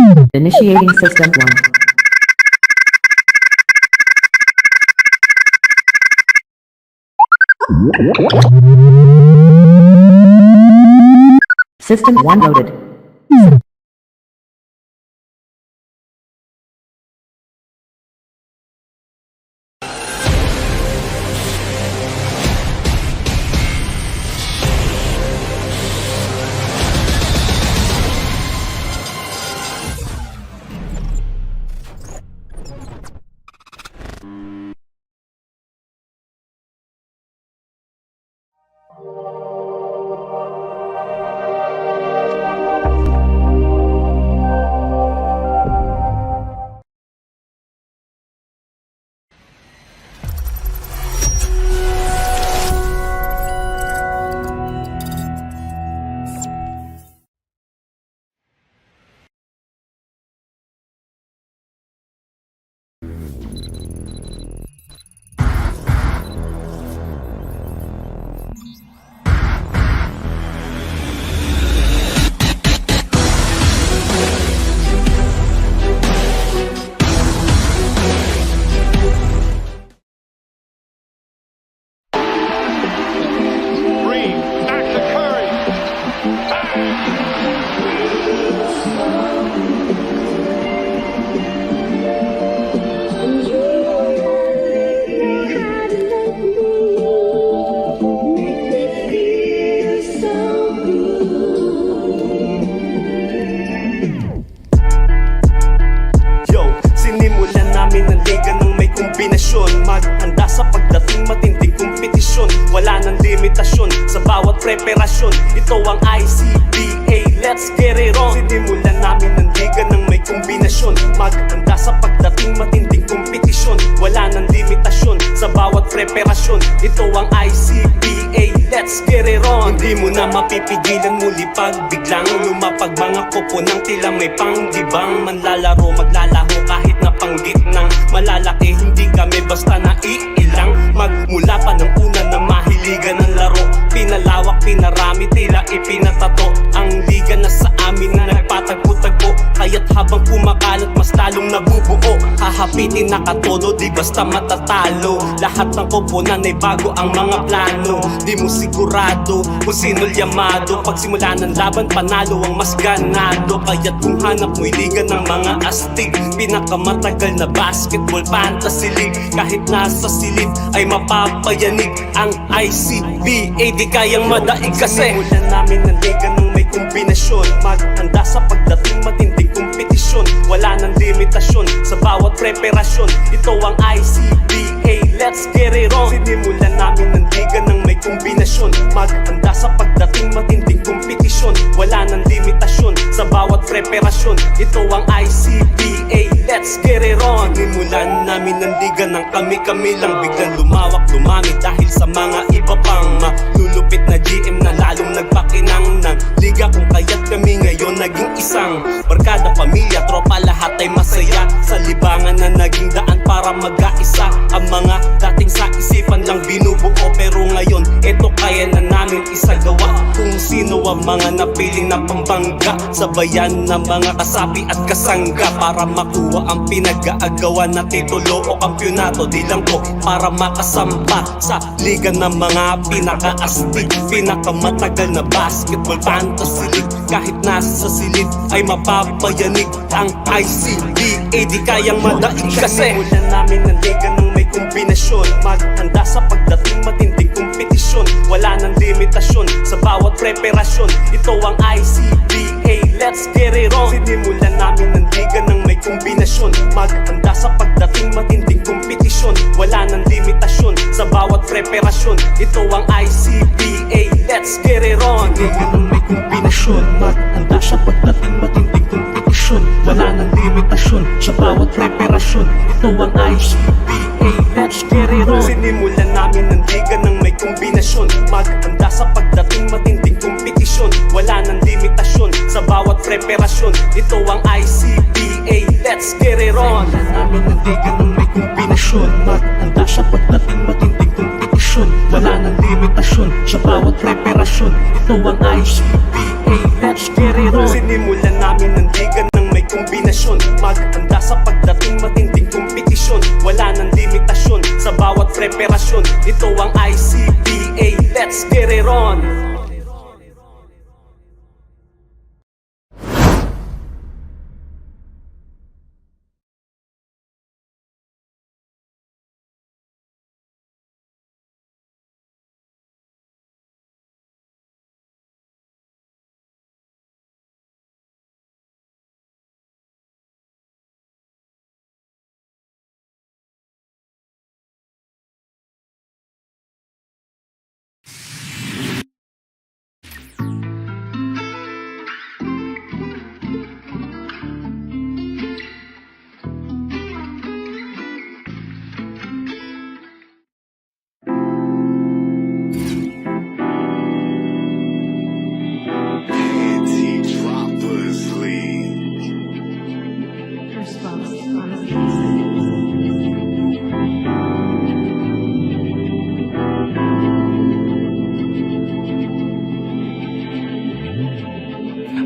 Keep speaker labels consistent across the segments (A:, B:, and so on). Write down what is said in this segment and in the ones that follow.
A: Initiating System 1. System 1 loaded.
B: Maghanda sa pagdating matinding kompetisyon. Wala nang limitasyon sa bawat preparasyon. Ito ang Icba, let's get it on. Sinimulan namin ng liga ng may kombinasyon. Maghanda sa pagdating matinding kompetisyon. Wala nang limitasyon sa bawat preparasyon. Ito ang Icba, let's get it on. Hindi mo na mapipigilan muli pag biglang lumapag mga kopo ng tila may panglibang. Manlalaro, maglalaho kahit napanggit ng malalaki. Hindi kami basta naiilang. Magmula pa ng una na mahiligan ng laro. Pinalawak, pinarami, tila ipinatato. Ang liga na sa amin na nagpatagpo-tagpo. Kaya't habang kumakalat mas lalong nabubuo. Hahapitin na katodo, di basta matatalo. Lahat ng koponan ay bago ang mga plano. Di mo sigurado kung sino'y yamado. Pagsimula ng laban, panalo ang mas ganado. Kaya't kung hanap mo'y liga ng mga astig, pinakamatagal na basketball fantasy league. Kahit nasa silid ay mapapayanig ang Icba. Di kayang madaig kasi simulan namin ng liga ng may kombinasyon. Maghanda sa pagdating matinding kompetisyon. Wala nang limitasyon sa bawat preparasyon. Ito ang Icba, let's get it on. Sinimulan namin ng liga ng may kombinasyon. Maghanda sa pagdating matinding kompetisyon. Wala nang limitasyon sa bawat preparasyon. Ito ang Icba, let's get it on. Sinimulan namin ng liga ng kami-kami lang. Biglang lumawak, lumami dahil sa mga iba pang malulupit na GM na lalong nagpakinang ng liga. Kung kaya't kami ngayon naging isang barkada, pamilya, tropa, lahat ay masaya. Sa libangan na naging daan para mag-aisa. Ang mga dating sa isipan lang binubuo, pero ngayon eto kaya na namin isagawa. Kung sino ang mga napiling na pambangga, sabayan ng mga kasapi at kasangga. Para makuha ang pinag-aagawan na titulo o kampyonato. Di lang po para makasampa sa liga ng mga pinaka-astig, pinakamatagal na basketball fantasy league. Kahit nasa silid ay mapapayanig ang Icba. Di kayang madaig kasi simulan namin ng liga ng may kombinasyon. Maghanda sa pagdating matinding kompetisyon. Wala nang limitasyon sa bawat preparasyon. Ito ang Icba, let's get it on. Sinimulan namin ng liga ng may kombinasyon. Maghanda sa pagdating matinding kompetisyon. Wala nang limitasyon sa bawat preparasyon. Ito ang Icba, let's get it on. Liga ng may kombinasyon. Maghanda sa pagdating matinding kompetisyon. Wala nang limitasyon sa bawat preparasyon. Ito ang Icba, let's get it on. Sinimulan namin ng liga ng may kombinasyon. Maghanda sa pagdating matinding kompetisyon. Wala nang limitasyon sa bawat preparasyon. Ito ang Icba, let's get it on. Sinimulan namin ng liga ng may kombinasyon. Maghanda sa pagdating matinding kompetisyon. Wala nang limitasyon sa bawat preparasyon. Ito ang Icba, let's get it on. Sinimulan namin ng liga ng may kombinasyon. Maghanda sa pagdating matinding kompetisyon. Wala nang limitasyon sa bawat preparasyon. Ito ang ICBA, let's get it on!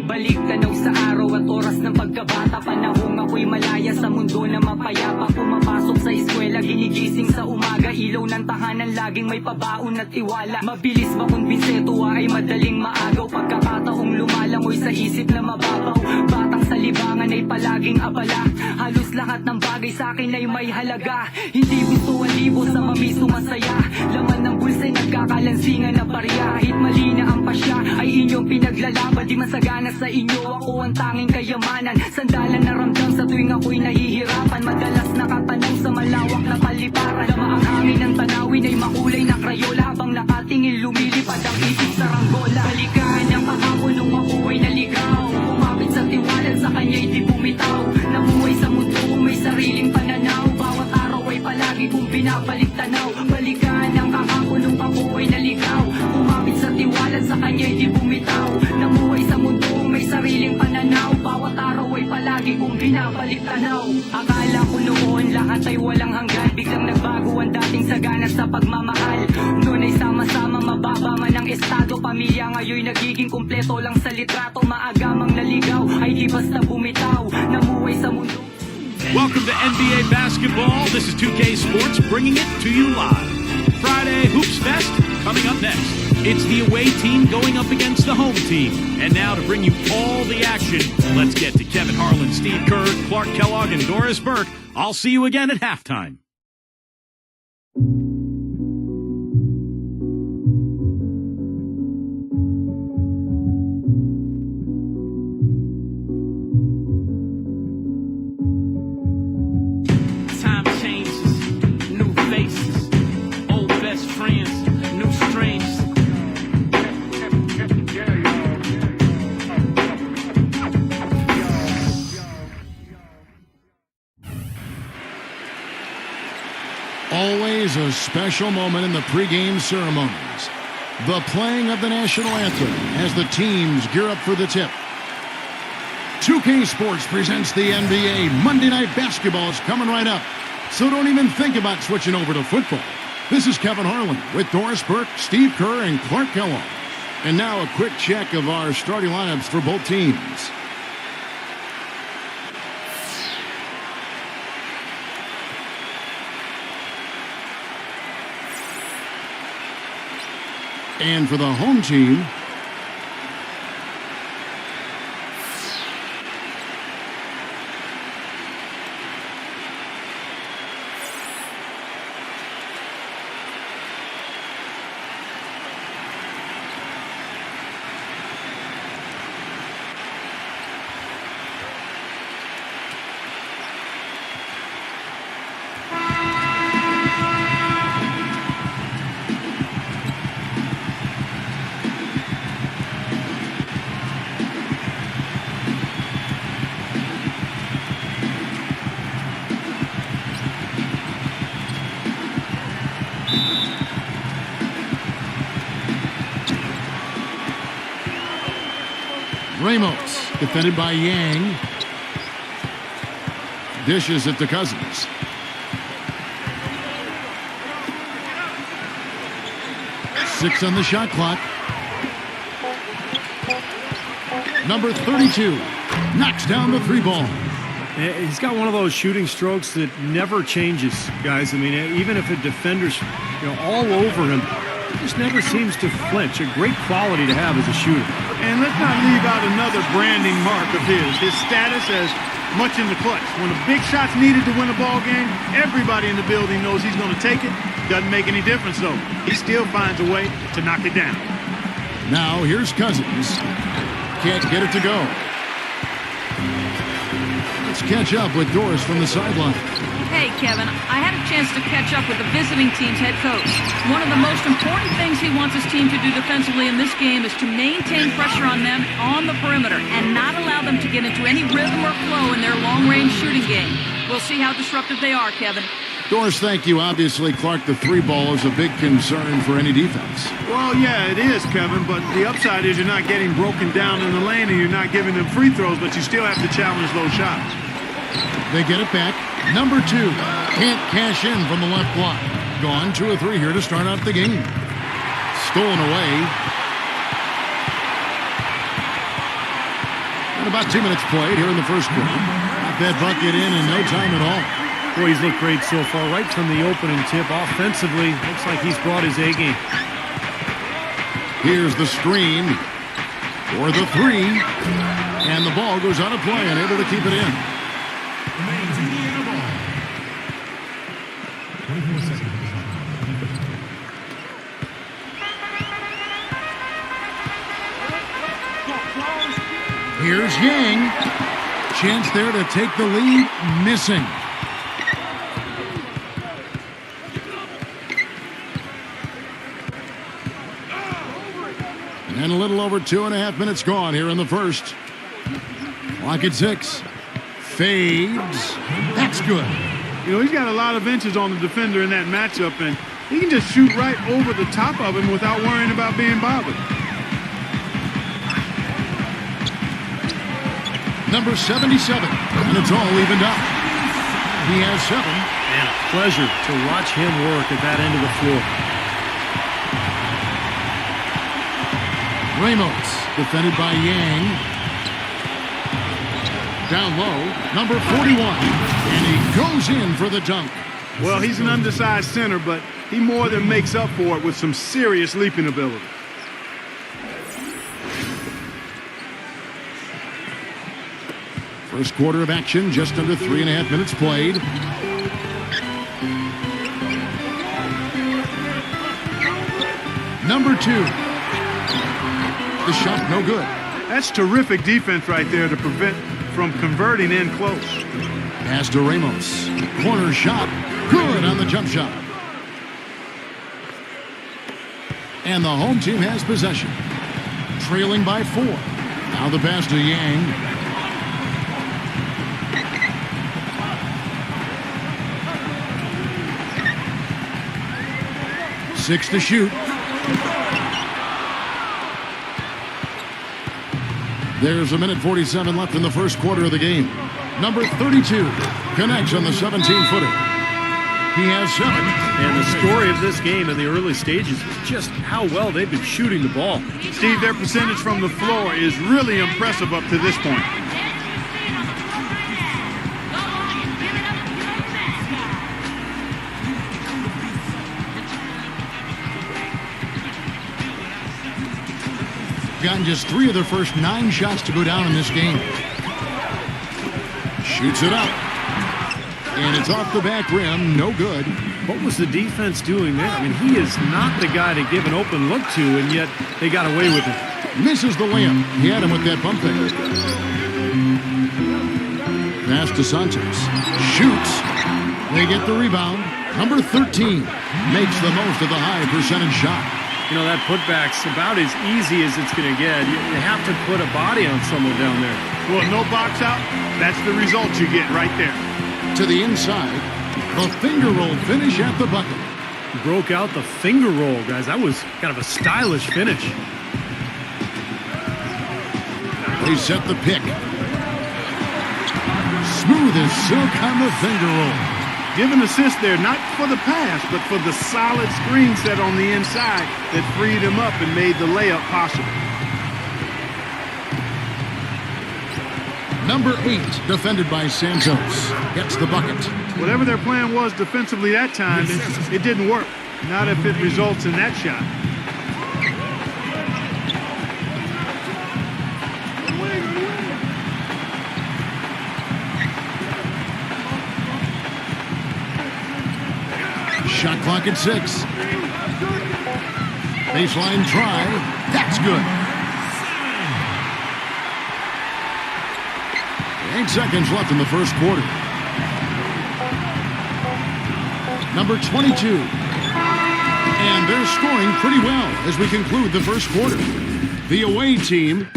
C: Balik tanaw sa araw at oras ng pagkabata. Panahong ako'y malaya sa mundo na mapayapa. Pumapasok sa eskwela, ginigising sa umaga. Ilaw ng tahanan, laging may pabaon at tiwala. Mabilis makumbinse, tuwa ay madaling maagaw. Pagkakataong lumalangoy sa isip na mababaw. Batang sa libangan ay palaging abala. Halos lahat ng bagay sa akin ay may halaga. Hindi gusto ang libo sa mami sumasaya. Laman ng bulsa ay nagkakalansingan na barya. Kahit mali na ang pasya ay inyong pinaglalaban. Di masagana sa inyo, ako ang tanging kayamanan. Sandalan na ramdam sa tuwing ako'y nahihirapan. Madalas nakatanong sa malawak na paliparan. Dama ang hangin ng tanawin ay makulay na krayola. Habang nakatingin lumilipad ang isip sa ranggola. Balikan ang kahapon nung ako ay naligaw. Kumapit sa tiwalan, sa kanya'y di bumitaw. Nabuhay sa mundo may sariling pananaw. Bawat araw ay palagi kong binabalik tanaw. Balikan ang kahapon nung ako ay naligaw. Kumapit sa tiwalan, sa kanya'y di bumitaw. Nabuhay sa mundo may sariling pananaw. Bawat araw ay palagi kong binabalik tanaw. Akala ko noon lahat ay walang hanggan. Biglang nagbago ang dating sagana sa pagmamahal. Noon ay sama-sama mababa man ang estado. Pamilya ngayon nagiging kumpleto lang sa litrato. Maagamang naligaw ay di basta bumitaw. Namuhay sa mundo.
D: Welcome to NBA Basketball. This is 2K Sports bringing it to you live. Friday Hoops Fest coming up next. It's the away team going up against the home team. And now to bring you all the action, let's get to Kevin Harlan, Steve Kerr, Clark Kellogg, and Doris Burke. I'll see you again at halftime.
E: Time changes, new faces, old best friends, new strangers.
F: Always a special moment in the pregame ceremonies. The playing of the national anthem as the teams gear up for the tip. 2K Sports presents the NBA. Monday Night Basketball is coming right up. So don't even think about switching over to football. This is Kevin Harlan with Doris Burke, Steve Kerr, and Clark Kellogg. And now a quick check of our starting lineups for both teams. And for the home team, Ramos, defended by Yang. Dishes it to Cousins. Six on the shot clock. Number 32 knocks down the three ball.
G: He's got one of those shooting strokes that never changes, guys. I mean, even if a defender's all over him, he just never seems to flinch. A great quality to have as a shooter.
H: And let's not leave out another branding mark of his status as much in the clutch. When a big shot's needed to win a ball game, everybody in the building knows he's going to take it. Doesn't make any difference, though. He still finds a way to knock it down.
F: Now here's Cousins. Can't get it to go. Let's catch up with Doris from the sideline.
I: Hey, Kevin, I had a chance to catch up with the visiting team's head coach. One of the most important things he wants his team to do defensively in this game is to maintain pressure on them on the perimeter and not allow them to get into any rhythm or flow in their long-range shooting game. We'll see how disruptive they are, Kevin.
F: Doris, thank you. Obviously, Clark, the three ball is a big concern for any defense.
H: Well, yeah, it is, Kevin, but the upside is you're not getting broken down in the lane and you're not giving them free throws, but you still have to challenge those shots.
F: They get it back. Number 2. Can't cash in from the left block. Gone 2 of 3 here to start out the game. Stolen away. And about 2 minutes played here in the first quarter. Got that bucket in no time at all.
G: Boy, he's looked great so far. Right from the opening tip. Offensively, looks like he's brought his A game.
F: Here's the screen for the 3. And the ball goes out of play and able to keep it in. Here's Yang. Chance there to take the lead. Missing. And a little over 2.5 minutes gone here in the first. Clock at 6. Fades. That's good.
H: He's got a lot of inches on the defender in that matchup, and he can just shoot right over the top of him without worrying about being bothered.
F: Number 77, and it's all evened up. He has 7.
G: And a pleasure to watch him work at that end of the floor.
F: Ramos, defended by Yang. Down low, number 41, and he goes in for the dunk.
H: Well, he's an undersized center, but he more than makes up for it with some serious leaping ability.
F: First quarter of action, just under 3.5 minutes played. Number 2. The shot no good.
H: That's terrific defense right there to prevent from converting in close.
F: Pass to Ramos. Corner shot. Good on the jump shot. And the home team has possession. Trailing by 4. Now the pass to Yang. 6 to shoot. There's 1:47 left in the first quarter of the game. Number 32 connects on the 17-footer. He has 7.
G: And the story of this game in the early stages is just how well they've been shooting the ball.
H: Steve, their percentage from the floor is really impressive up to this point.
F: Gotten just 3 of their first 9 shots to go down in this game. Shoots it up. And it's off the back rim. No good.
G: What was the defense doing there? I mean, he is not the guy to give an open look to, and yet they got away with it.
F: Misses the layup. He had him with that bump fake. Pass to Santos. Shoots. They get the rebound. Number 13 makes the most of the high percentage shot.
G: You know, that putback's about as easy as it's going to get. You have to put a body on someone down there.
H: Well, no box out. That's the result you get right there.
F: To the inside. The finger roll finish at the bucket.
G: Broke out the finger roll, guys. That was kind of a stylish finish.
F: They set the pick. Smooth as silk on the finger roll.
H: Give an assist there, not for the pass, but for the solid screen set on the inside that freed him up and made the layup possible.
F: Number 8, defended by Santos, gets the bucket.
H: Whatever their plan was defensively that time, it didn't work. Not if it results in that shot.
F: Shot clock at 6. Baseline try. That's good. 8 seconds left in the first quarter. Number 22. And they're scoring pretty well as we conclude the first quarter. The away team,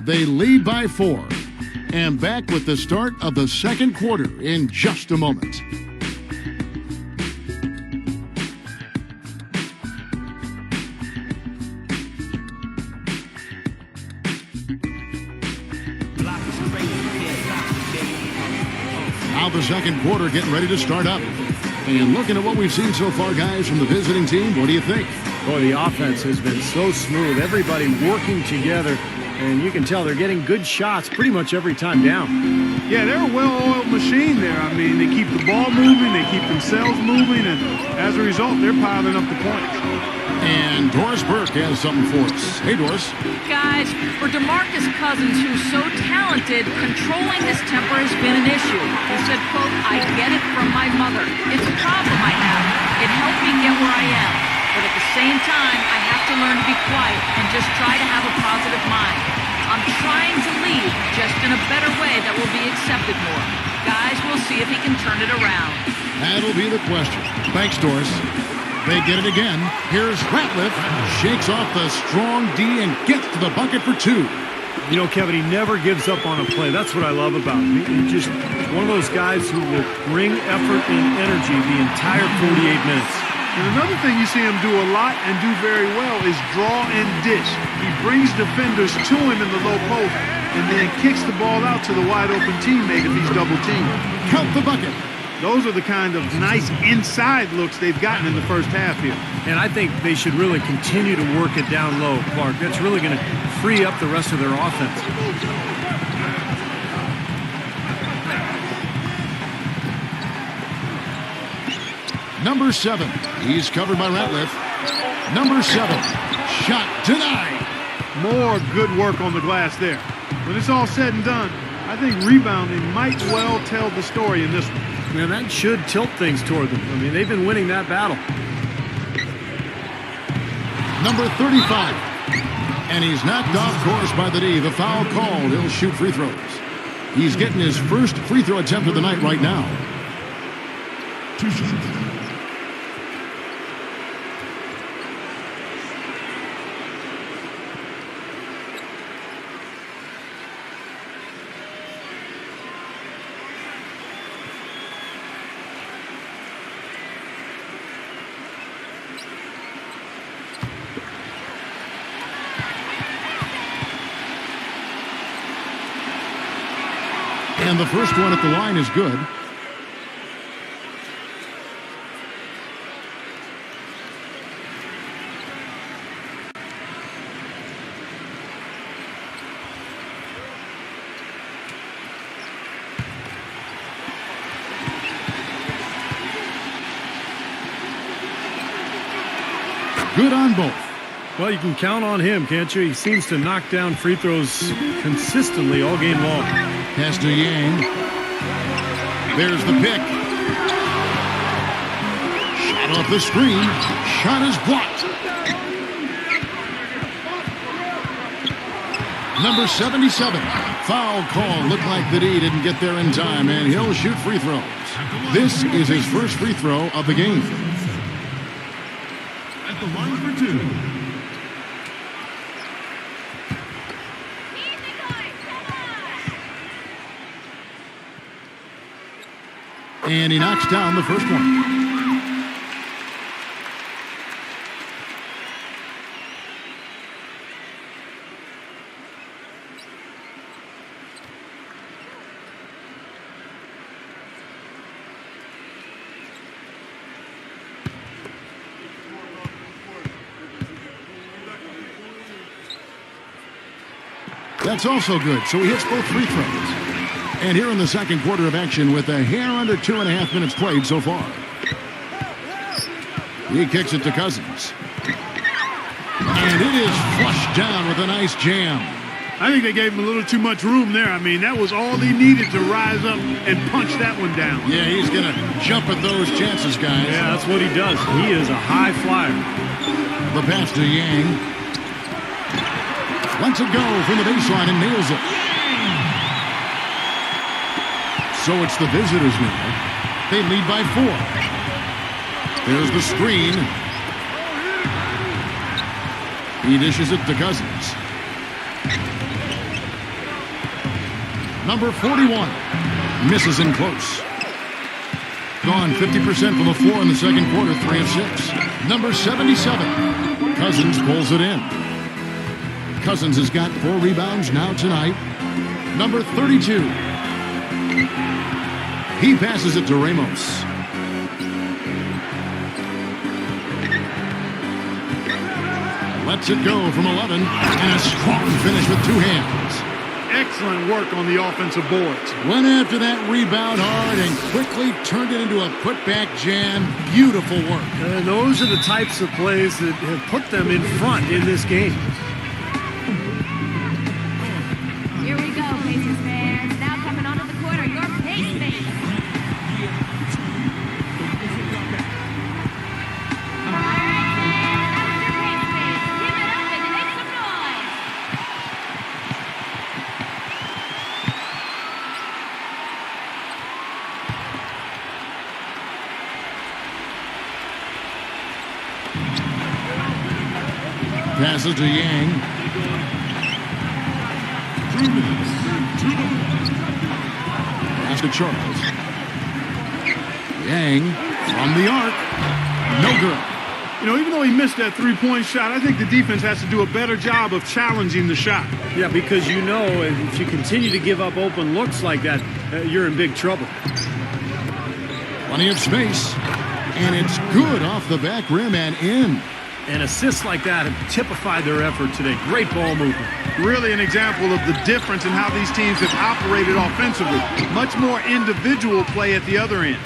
F: they lead by 4. And back with the start of the second quarter in just a moment. Now the second quarter getting ready to start up. And looking at what we've seen so far, guys, from the visiting team, what do you think?
G: Boy, the offense has been so smooth. Everybody working together. And you can tell they're getting good shots pretty much every time down.
H: Yeah, they're a well-oiled machine there. I mean, they keep the ball moving, they keep themselves moving, and as a result, they're piling up the points.
F: And Doris Burke has something for us. Hey, Doris.
I: Guys, for DeMarcus Cousins, who's so talented, controlling his temper has been an issue. He said, quote, "I get it from my mother. It's a problem I have. It helped me get where I am. But at the same time, I have to learn to be quiet and just try to have a positive mind. I'm trying to lead, just in a better way that will be accepted more. Guys, we'll see if he can turn it around."
F: That'll be the question. Thanks, Doris. They get it again. Here's Ratliff. Shakes off the strong D and gets to the bucket for 2.
G: You know, Kevin, he never gives up on a play. That's what I love about him. He's just one of those guys who will bring effort and energy the entire 48 minutes.
H: And another thing you see him do a lot and do very well is draw and dish. He brings defenders to him in the low post and then kicks the ball out to the wide-open teammate if he's double-teamed.
F: Count the bucket.
H: Those are the kind of nice inside looks they've gotten in the first half here.
G: And I think they should really continue to work it down low, Clark. That's really going to free up the rest of their offense.
F: Number 7. He's covered by Ratliff. Number 7. Shot denied.
H: More good work on the glass there. When it's all said and done, I think rebounding might well tell the story in this one.
G: Man, that should tilt things toward them. I mean, they've been winning that battle.
F: Number 35. And he's knocked off course by the D. The foul called. He'll shoot free throws. He's getting his first free throw attempt of the night right now. And the first one at the line is good. Good on both.
G: Well, you can count on him, can't you? He seems to knock down free throws consistently all game long.
F: Pass to Yang. There's the pick. Shot off the screen. Shot is blocked. Number 77. Foul call. Looked like the D didn't get there in time, and he'll shoot free throws. This is his first free throw of the game.
D: At the line for 2.
F: And he knocks down the first one. That's also good, so he hits both free throws. And here in the second quarter of action with a hair under 2.5 minutes played so far. He kicks it to Cousins. And it is flushed down with a nice jam.
H: I think they gave him a little too much room there. I mean, that was all they needed to rise up and punch that one down.
F: Yeah, he's going to jump at those chances, guys.
G: Yeah, that's what he does. He is a high flyer.
F: The pass to Yang. Lets it go from the baseline and nails it. So it's the visitors now. They lead by 4. There's the screen. He dishes it to Cousins. Number 41. Misses in close. Gone 50% from the floor in the second quarter, 3 of 6. Number 77. Cousins pulls it in. Cousins has got 4 rebounds now tonight. Number 32. He passes it to Ramos. Lets it go from 11. And a strong finish with 2 hands.
H: Excellent work on the offensive boards.
F: Went after that rebound hard and quickly turned it into a putback jam. Beautiful work.
G: And those are the types of plays that have put them in front in this game.
J: Here we go, Pacers fans. Now coming onto the court are your pace mates.
F: Passes to Yang. Pass to Charles. Yang from the arc. No good.
H: You know, even though he missed that three-point shot, I think the defense has to do a better job of challenging the shot.
G: Yeah, because you know if you continue to give up open looks like that, you're in big trouble.
F: Plenty of space. And it's good off the back rim and in.
G: And assists like that have typified their effort today. Great ball movement.
H: Really an example of the difference in how these teams have operated offensively. Much more individual play at the other end.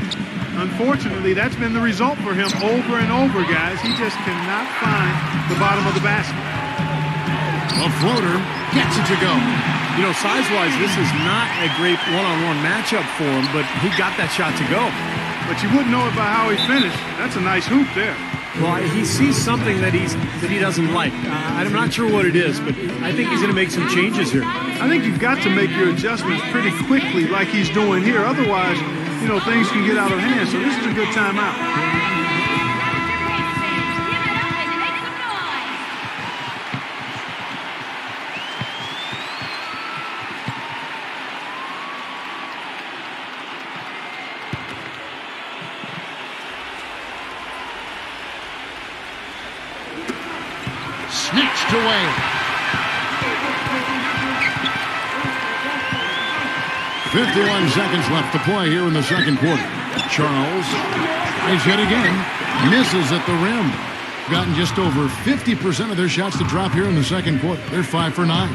H: Unfortunately, that's been the result for him over and over, guys. He just cannot find the bottom of the basket.
F: A floater gets it to go.
G: You know, size-wise, this is not a great one-on-one matchup for him, but he got that shot to go.
H: But you wouldn't know it by how he finished. That's a nice hoop there.
G: Well, he sees something that he doesn't like. I'm not sure what it is, but I think he's going to make some changes here.
H: I think you've got to make your adjustments pretty quickly like he's doing here. Otherwise, you know, things can get out of hand. So this is a good timeout.
F: Snatched away. 51 seconds left to play here in the second quarter. Charles tries yet again. Misses at the rim. Gotten just over 50% of their shots to drop here in the second quarter. They're 5 for 9.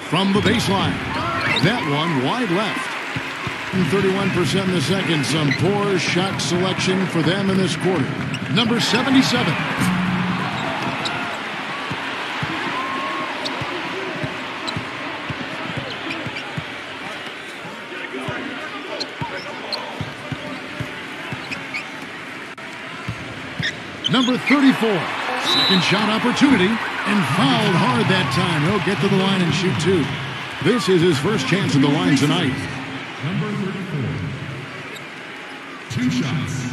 F: From the baseline. That one wide left. 31% in the second. Some poor shot selection for them in this quarter. Number 77. Number 34, second shot opportunity, and fouled hard that time. He'll get to the line and shoot 2. This is his first chance at the line tonight.
K: Number 34, 2 shots.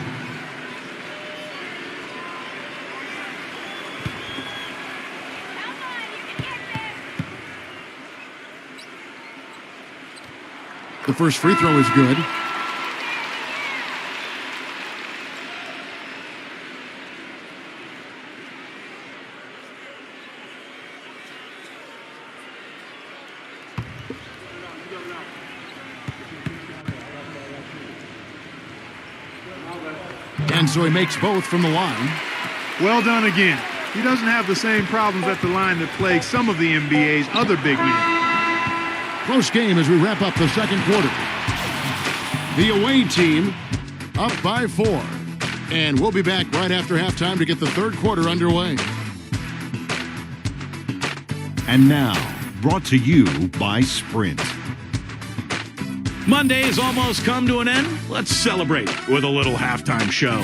F: The first free throw is good. And so he makes both from the line.
H: Well done again. He doesn't have the same problems at the line that plague some of the NBA's other big men.
F: Close game as we wrap up the second quarter. The away team up by 4. And we'll be back right after halftime to get the third quarter underway.
L: And now, brought to you by Sprint.
D: Monday has almost come to an end. Let's celebrate with a little halftime show.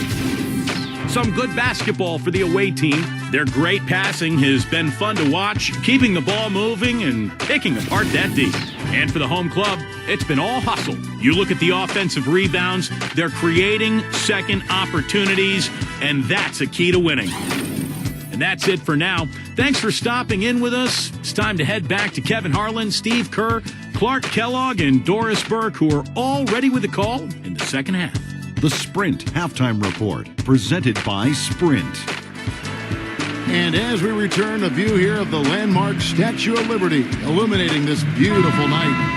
D: Some good basketball for the away team. Their great passing has been fun to watch, keeping the ball moving and picking apart that D. And for the home club, it's been all hustle. You look at the offensive rebounds, they're creating second opportunities, and that's a key to winning. And that's it for now. Thanks for stopping in with us. It's time to head back to Kevin Harlan, Steve Kerr, Clark Kellogg, and Doris Burke, who are all ready with the call in the second half.
L: The Sprint Halftime Report, presented by Sprint.
F: And as we return, a view here of the landmark Statue of Liberty, illuminating this beautiful night.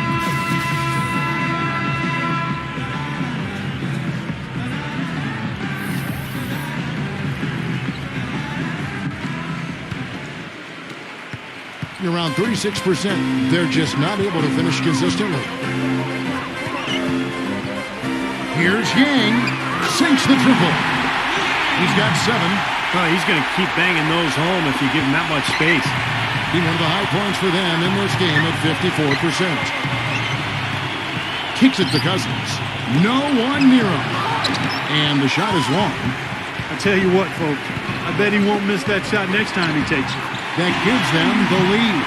F: Around 36%, they're just not able to finish consistently. Here's Yang, sinks the triple. He's got 7.
G: Oh, he's going to keep banging those home if you give him that much space.
F: He one of the high points for them in this game at 54%. Kicks it to Cousins. No one near him. And the shot is long.
H: I tell you what, folks, I bet he won't miss that shot next time he takes it.
F: That gives them the lead.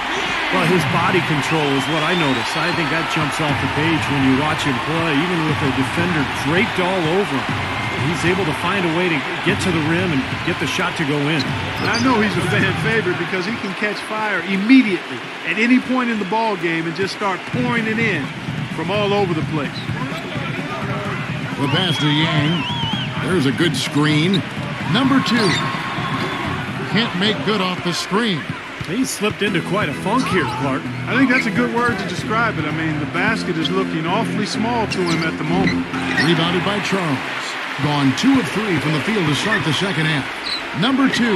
G: Well, his body control is what I notice. I think that jumps off the page when you watch him play, even with a defender draped all over him. He's able to find a way to get to the rim and get the shot to go in.
H: And I know he's a fan favorite because he can catch fire immediately at any point in the ball game and just start pouring it in from all over the place.
F: The pass to Yang. There's a good screen. Number 2. Can't make good off the screen.
G: He's slipped into quite a funk here, Clark.
H: I think that's a good word to describe it. I mean, the basket is looking awfully small to him at the moment.
F: Rebounded by Charles. Gone 2 of 3 from the field to start the second half. Number 2.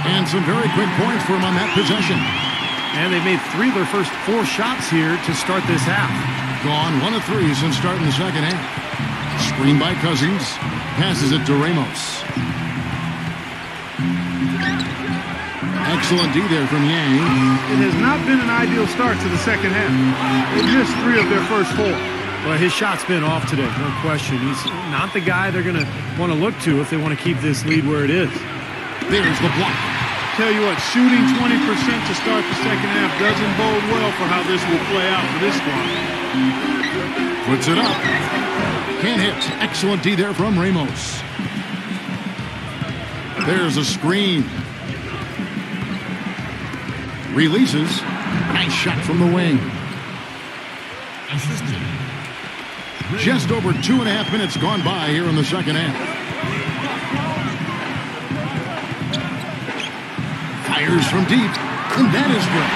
F: And some very quick points for him on that possession.
G: And they made 3 of their first 4 shots here to start this half.
F: Gone 1 of 3 since starting the second half. Screen by Cousins. Passes it to Ramos. Excellent D there from Yang.
H: It has not been an ideal start to the second half. They missed 3 of their first 4.
G: Well, his shot's been off today, no question. He's not the guy they're going to want to look to if they want to keep this lead where it is.
F: There's the block.
H: Tell you what, shooting 20% to start the second half doesn't bode well for how this will play out for this squad.
F: Puts it up. Can't hit. Excellent D there from Ramos. There's a screen. Releases. Nice shot from the wing. Just over 2.5 minutes gone by here in the second half. Fires from deep, and that is good.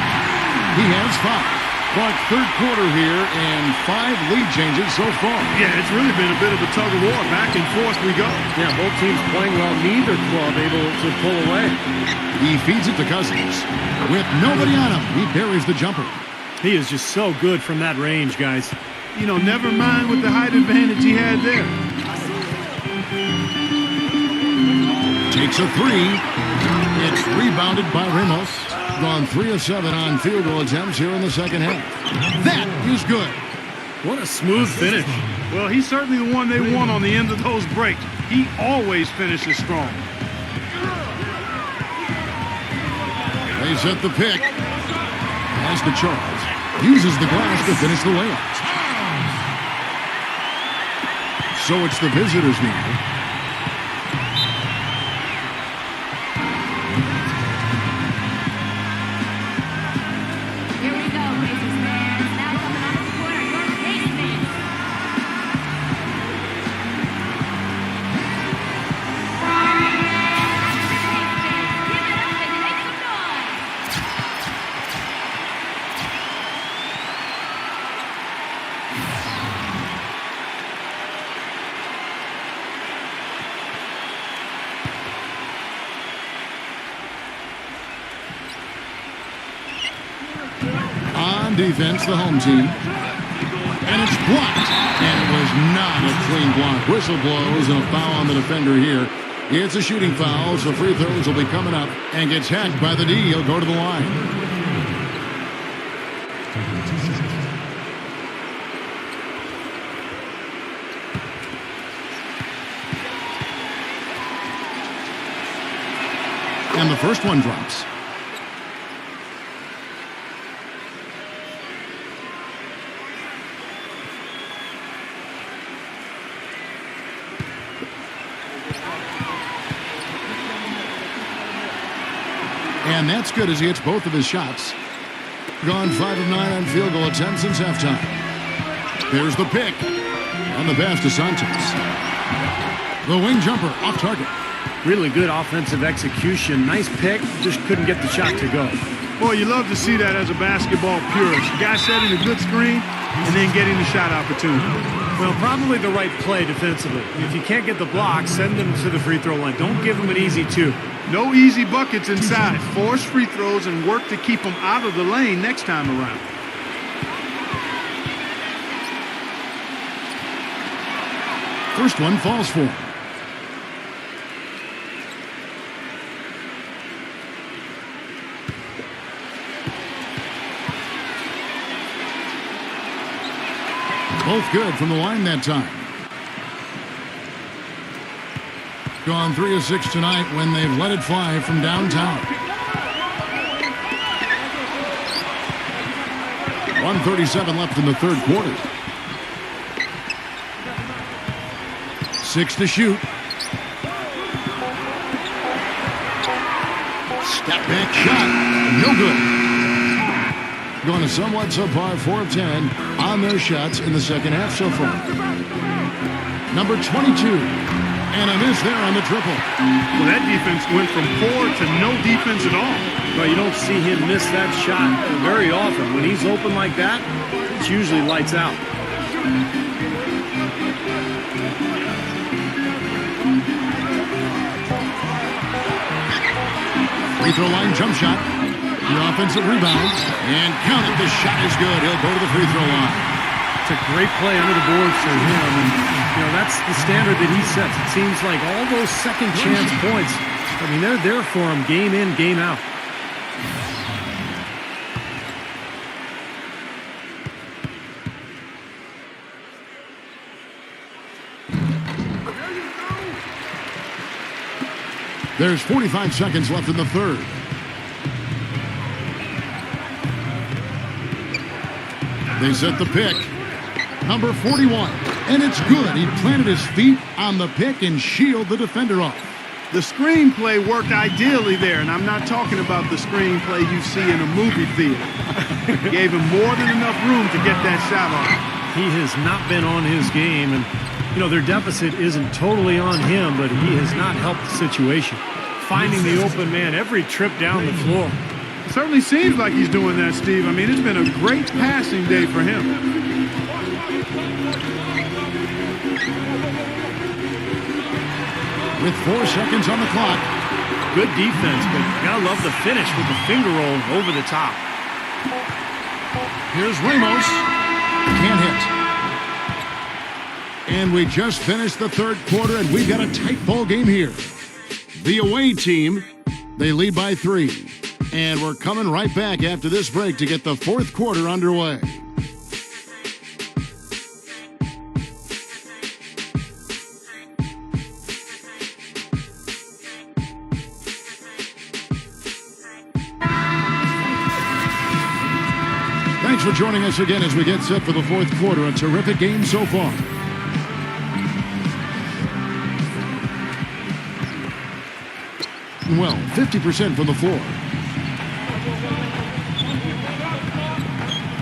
F: He has 5. But third quarter here, and 5 lead changes so far.
H: Yeah, it's really been a bit of a tug of war. Back and forth we go.
G: Yeah, both teams playing well. Neither club able to pull away.
F: He feeds it to Cousins. With nobody on him, he buries the jumper.
G: He is just so good from that range, guys.
H: You know, never mind with the height advantage he had there.
F: Takes a 3. It's rebounded by Ramos. Gone 3 of 7 on field goal attempts here in the second half. That is good.
G: What a smooth finish.
H: Well, he's certainly the one they want on the end of those breaks. He always finishes strong.
F: They set the pick. Pass to Charles. Uses the glass to finish the layup. So it's the visitors now.
J: Here we go, Pacers fans. Now coming onto the court are your Pacers. Give it up and make some noise.
F: defense, the home team. And it's blocked. And it was not a clean block. Whistle blows and a foul on the defender here. It's a shooting foul, so free throws will be coming up. And gets hacked by the D. He'll go to the line. And the first one drops. And that's good as he hits both of his shots. Gone 5 of 9 on field goal attempts since halftime. There's the pick. On the pass to Santos. The wing jumper off target.
G: Really good offensive execution. Nice pick. Just couldn't get the shot to go.
H: Boy, you love to see that as a basketball purist. Guy setting a good screen and then getting the shot opportunity.
G: Well, probably the right play defensively. If you can't get the block, send them to the free throw line. Don't give them an easy two.
H: No easy buckets inside. Force free throws and work to keep them out of the lane next time around.
F: First one falls for him. Both good from the line that time. Gone 3 of 6 tonight when they've let it fly from downtown. 1:37 left in the third quarter. 6 to shoot. Step back shot. No good. Going to somewhat subpar 4 of 10 on their shots in the second half so far. Number 22. And a miss there on the triple.
H: Well, that defense went from poor to no defense at all.
G: Well, you don't see him miss that shot very often. When he's open like that, it's usually lights out.
F: Free throw line jump shot. The offensive rebound. And count it. The shot is good. He'll go to the free throw line.
G: It's a great play under the boards for him. And, you know, that's the standard that he sets. It seems like all those second chance points, I mean, they're there for him game in, game out.
F: There's 45 seconds left in the third. They set the pick. Number 41. And it's good. He planted his feet on the pick and shielded the defender off.
H: The screenplay worked ideally there, and I'm not talking about the screenplay you see in a movie theater. Gave him more than enough room to get that shot off.
G: He has not been on his game, and, you know, their deficit isn't totally on him, but he has not helped the situation. Finding the open man every trip down the floor.
H: It certainly seems like he's doing that, Steve. I mean, it's been a great passing day for him.
F: With 4 seconds on the clock.
G: Good defense, but you gotta love the finish with the finger roll over the top.
F: Here's Ramos. Can't hit. And we just finished the third quarter, and we've got a tight ball game here. The away team, they lead by 3. And we're coming right back after this break to get the fourth quarter underway. Thanks for joining us again as we get set for the fourth quarter. A terrific game so far. Well, 50% from the floor.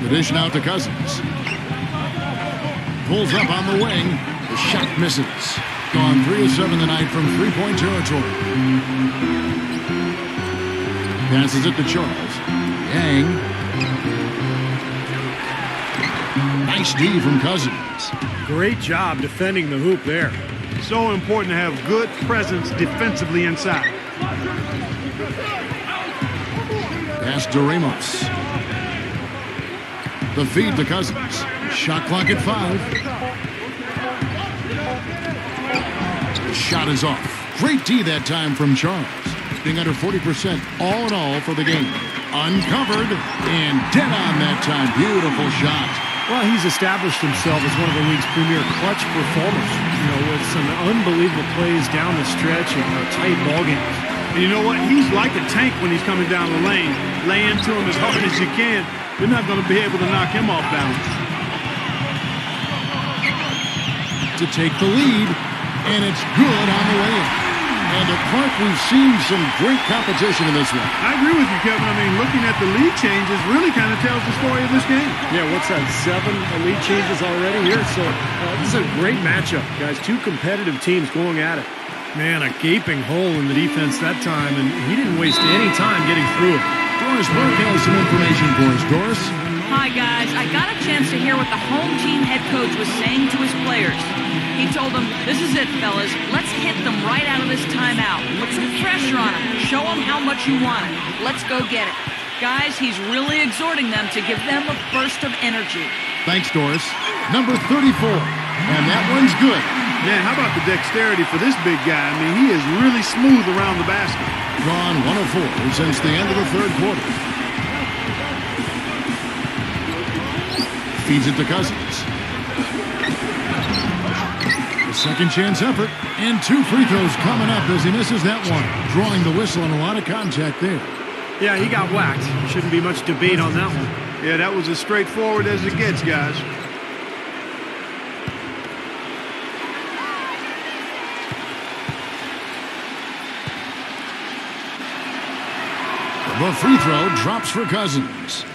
F: The dish now to Cousins. Pulls up on the wing. The shot misses. Gone 3 of 7 tonight from three-point territory. Passes it to Charles. Yang. Nice D from Cousins.
G: Great job defending the hoop there.
H: So important to have good presence defensively inside.
F: Pass to Ramos. The feed to Cousins. Shot clock at 5. Shot is off. Great D that time from Charles. Being under 40% all in all for the game. Uncovered and dead on that time. Beautiful shot.
G: Well, he's established himself as one of the league's premier clutch performers, with some unbelievable plays down the stretch and tight ball games.
H: And you know what? He's like a tank when he's coming down the lane. Lay into him as hard as you can. You're not going to be able to knock him off balance.
F: To take the lead, and it's good on the way in. And at Clark, we've seen some great competition in this one.
H: I agree with you, Kevin. I mean, looking at the lead changes really kind of tells the story of this game.
G: Yeah, what's that, 7 lead changes already here? So this is a great matchup, guys. Two competitive teams going at it. Man, a gaping hole in the defense that time, and he didn't waste any time getting through it.
F: Doris Burke has some information for us. Doris?
I: Hi, guys. I got a chance to hear what the home team head coach was saying to his players. He told them, this is it, fellas. Let's hit them right out of this timeout. Put some pressure on them. Show them how much you want it. Let's go get it. Guys, he's really exhorting them to give them a burst of energy.
F: Thanks, Doris. Number 34. And that one's good.
H: Man, how about the dexterity for this big guy? I mean, he is really smooth around the basket.
F: Gone 1 of 4 since the end of the third quarter. Feeds it to Cousins. A second chance effort. And 2 free throws coming up as he misses that one. Drawing the whistle and a lot of contact there.
G: Yeah, he got whacked. Shouldn't be much debate on that one.
H: Yeah, that was as straightforward as it gets, guys.
F: The free throw drops for Cousins.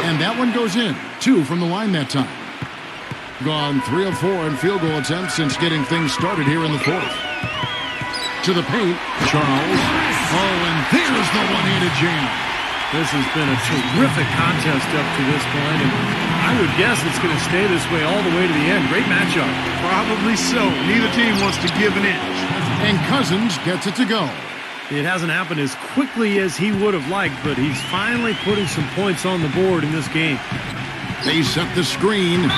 F: And that one goes in. 2 from the line that time. Gone 3 of 4 in field goal attempts since getting things started here in the fourth. To the paint, Charles. Oh, and there's the one-handed jam.
G: This has been a terrific contest up to this point, and I would guess it's going to stay this way all the way to the end. Great matchup.
H: Probably so. Neither team wants to give an inch.
F: And Cousins gets it to go.
G: It hasn't happened as quickly as he would have liked, but he's finally putting some points on the board in this game.
F: They set the screen.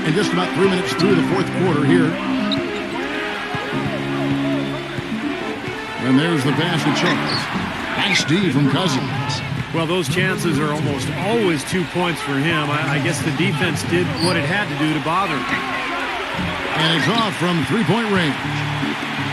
F: And just about 3 minutes through the fourth quarter here. And there's the pass to Charles. Nice D from Cousins.
G: Well, those chances are almost always 2 points for him. I guess the defense did what it had to do to bother him.
F: And it's off from three-point range.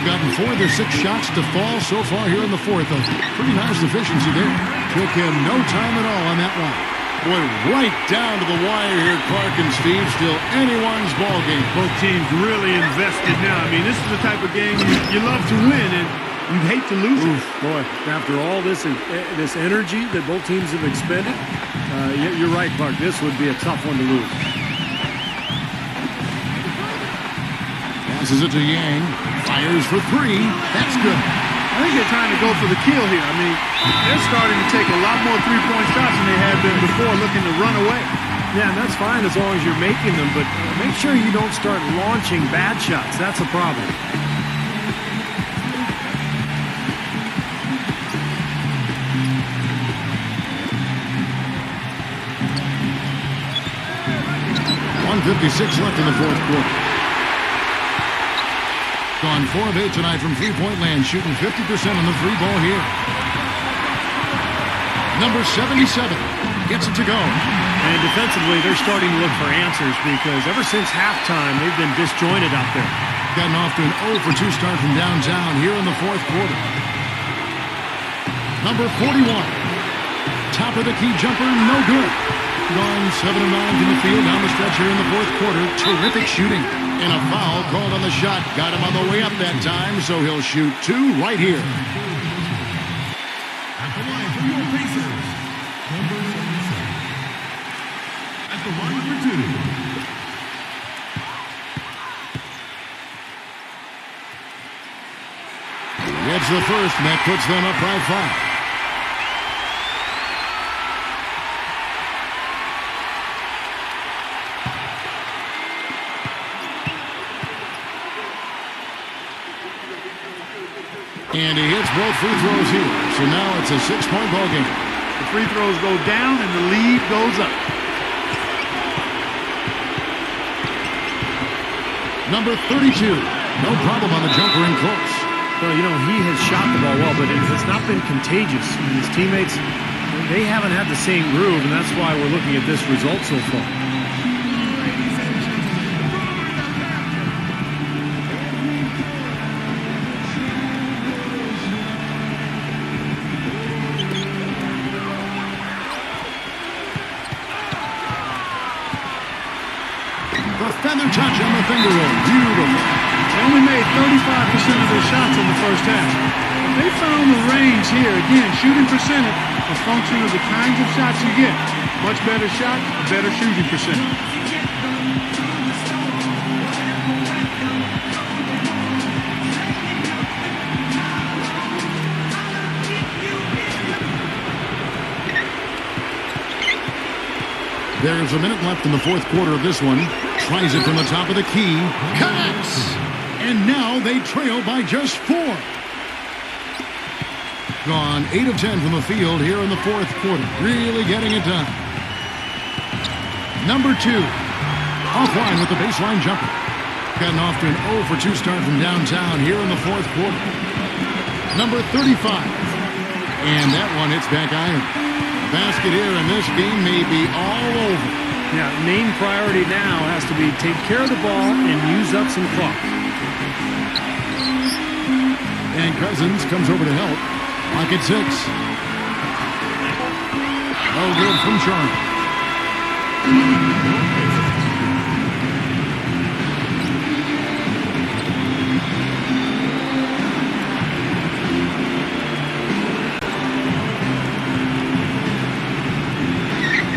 F: Gotten 4 of their 6 shots to fall so far here in the fourth. A pretty nice efficiency there. Took him no time at all on that one. Boy, right down to the wire here, Clark and Steve. Still anyone's ball game.
H: Both teams really invested now. I mean, this is the type of game you love to win, and you'd hate to lose it.
G: Boy, after all this energy that both teams have expended, you're right, Clark. This would be a tough one to lose.
F: Passes it to Yang. Fires for 3. That's good.
H: I think they're trying to go for the kill here. I mean, they're starting to take a lot more three-point shots than they had been before, looking to run away.
G: Yeah, and that's fine as long as you're making them, but make sure you don't start launching bad shots. That's a problem.
F: .156 left in the fourth quarter. Gone 4 of 8 tonight from three-point land, shooting 50% on the free ball here. Number 77 gets it to go.
G: And defensively, they're starting to look for answers because ever since halftime, they've been disjointed out there.
F: Gotten off to an 0 for 2 start from downtown here in the fourth quarter. Number 41. Top of the key jumper, no good. Gone 7 of 9 from the field down the stretch here in the fourth quarter. Terrific shooting. And a foul called on the shot. Got him on the way up that time, so he'll shoot 2 right here.
K: At the line for your Pacers, number 77. the line for two.
F: Gets the first, and that puts them up by 5. And he hits both free throws here. So now it's a 6-point ball game.
H: The free throws go down and the lead goes up.
F: Number 32. No problem on the jumper and close.
G: Well, you know, he has shot the ball well, but it has not been contagious. And his teammates, they haven't had the same groove, and that's why we're looking at this result so far.
F: The feather touch on the finger roll. Beautiful.
H: They only made 35% of their shots in the first half. They found the range here. Again, shooting percentage, a function of the kinds of shots you get. Much better shot, a better shooting percentage.
F: There's a minute left in the fourth quarter of this one. Tries it from the top of the key. Connects! And now they trail by just 4. Gone 8 of 10 from the field here in the fourth quarter. Really getting it done. Number 2. Offline with the baseline jumper. Gotten off to an 0 for 2 start from downtown here in the fourth quarter. Number 35. And that one hits back iron. Basket here, and this game may be all over.
G: Yeah, main priority now has to be take care of the ball and use up some clock.
F: And Cousins comes over to help. Pocket 6. Oh, good from Charlie.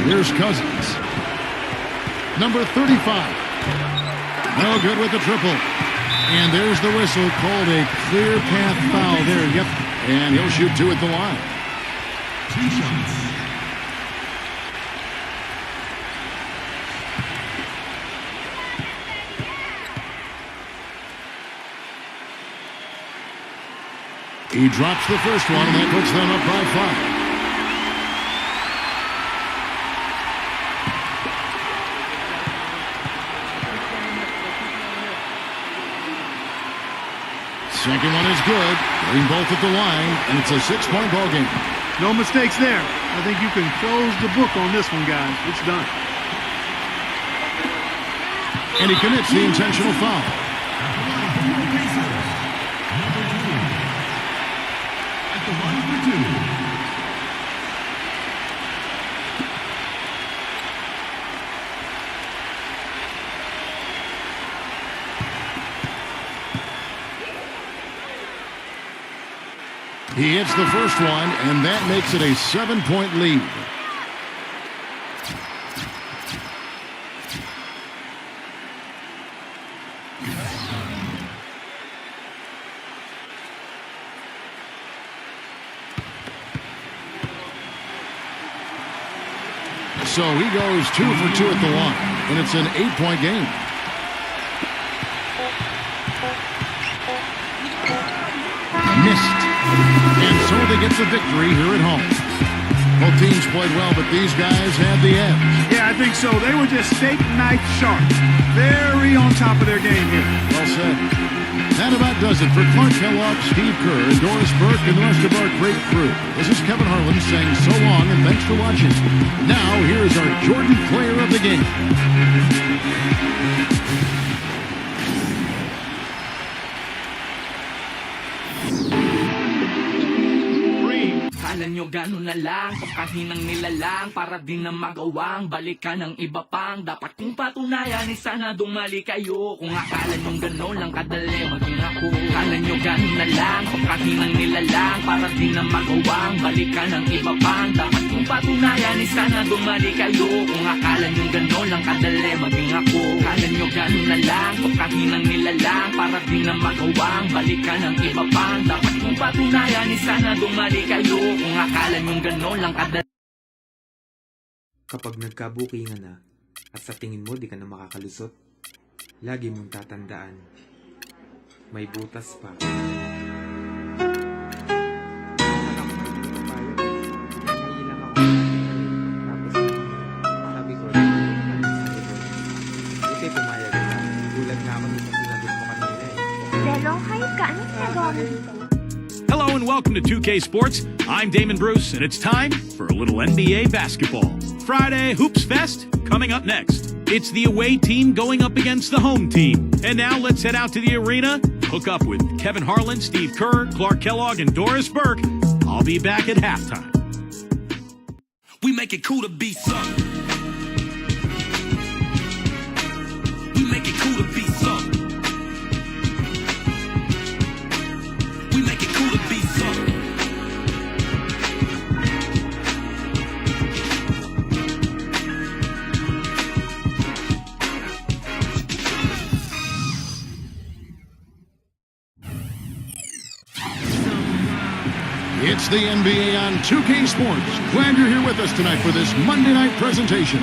F: Here's Cousins. Number 35. No good with the triple. And there's the whistle, called a clear path foul there. Yep. And he'll shoot 2 at the line.
K: 2 shots.
F: He drops the first one, and that puts them up by 5. Second one is good. Getting both at the line, and it's a 6-point ball game.
H: No mistakes there. I think you can close the book on this one, guys. It's done.
F: And he commits the intentional foul.
K: At the line for 2.
F: He hits the first one, and that makes it a 7-point lead. So he goes 2 for 2 at the line, and it's an 8-point game. Missed. And so they get the victory here at home. Both teams played well, but these guys had the edge.
H: Yeah, I think so. They were just steak knife sharp. Very on top of their game here.
F: Well said. That about does it for Clark Kellogg, Steve Kerr, Doris Burke, and the rest of our great crew. This is Kevin Harlan saying so long and thanks for watching. Now, here's our Jordan player of the game.
C: Kala nyo gano'n na lang, pagkahinang nilalang, para din na magawang balikan ng iba pang dapat kong patunayan, sana dumali kayo. Kung akala nyo gano'n lang kadali maging ako. Kala nyo nyo ganun na lang, pagkahinang nilalang, para di na magawang balikan ng iba pang dapat kong patunayan, sana dumali kayo. Kung akala nyo ganon lang kadali maging ako, akala nyo ganun na lang, pagkahinang nilalang, para di na magawang balikan ng iba pang dapat kong patunayan, sana dumali kayo. Kung akala nyo ganon lang kadali.
M: Kapag nagkabukingan na at sa tingin mo di ka na makakalusot, lagi mong tatandaan, may butas pa. Sabi ko, buti pumayag ka. Gulat na ako nung sinagot mo kanina eh.
J: Pero, hayop ka. Anong ginagawa mo dito?
D: Hello and welcome to 2K Sports. I'm Damon Bruce, and it's time for a little NBA basketball. Friday Hoops Fest coming up next. It's the away team going up against the home team. And now let's head out to the arena, hook up with Kevin Harlan, Steve Kerr, Clark Kellogg, and Doris Burke. I'll be back at halftime.
E: We make it cool to be something. We make it cool to be something. We make it cool to be something.
F: It's the NBA on 2K Sports. Glad you're here with us tonight for this Monday night presentation.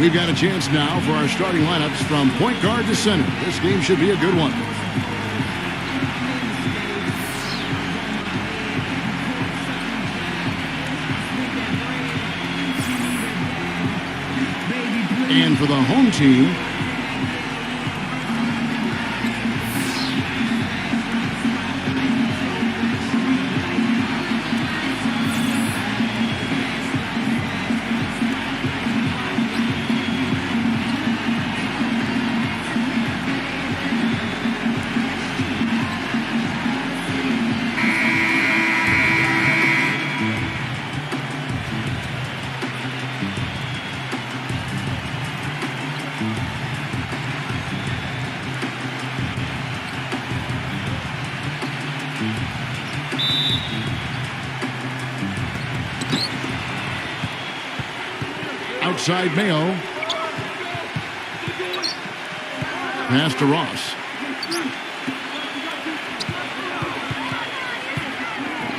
F: We've got a chance now for our starting lineups from point guard to center. This game should be a good one. And for the home team, outside Mayo. Pass to Ross.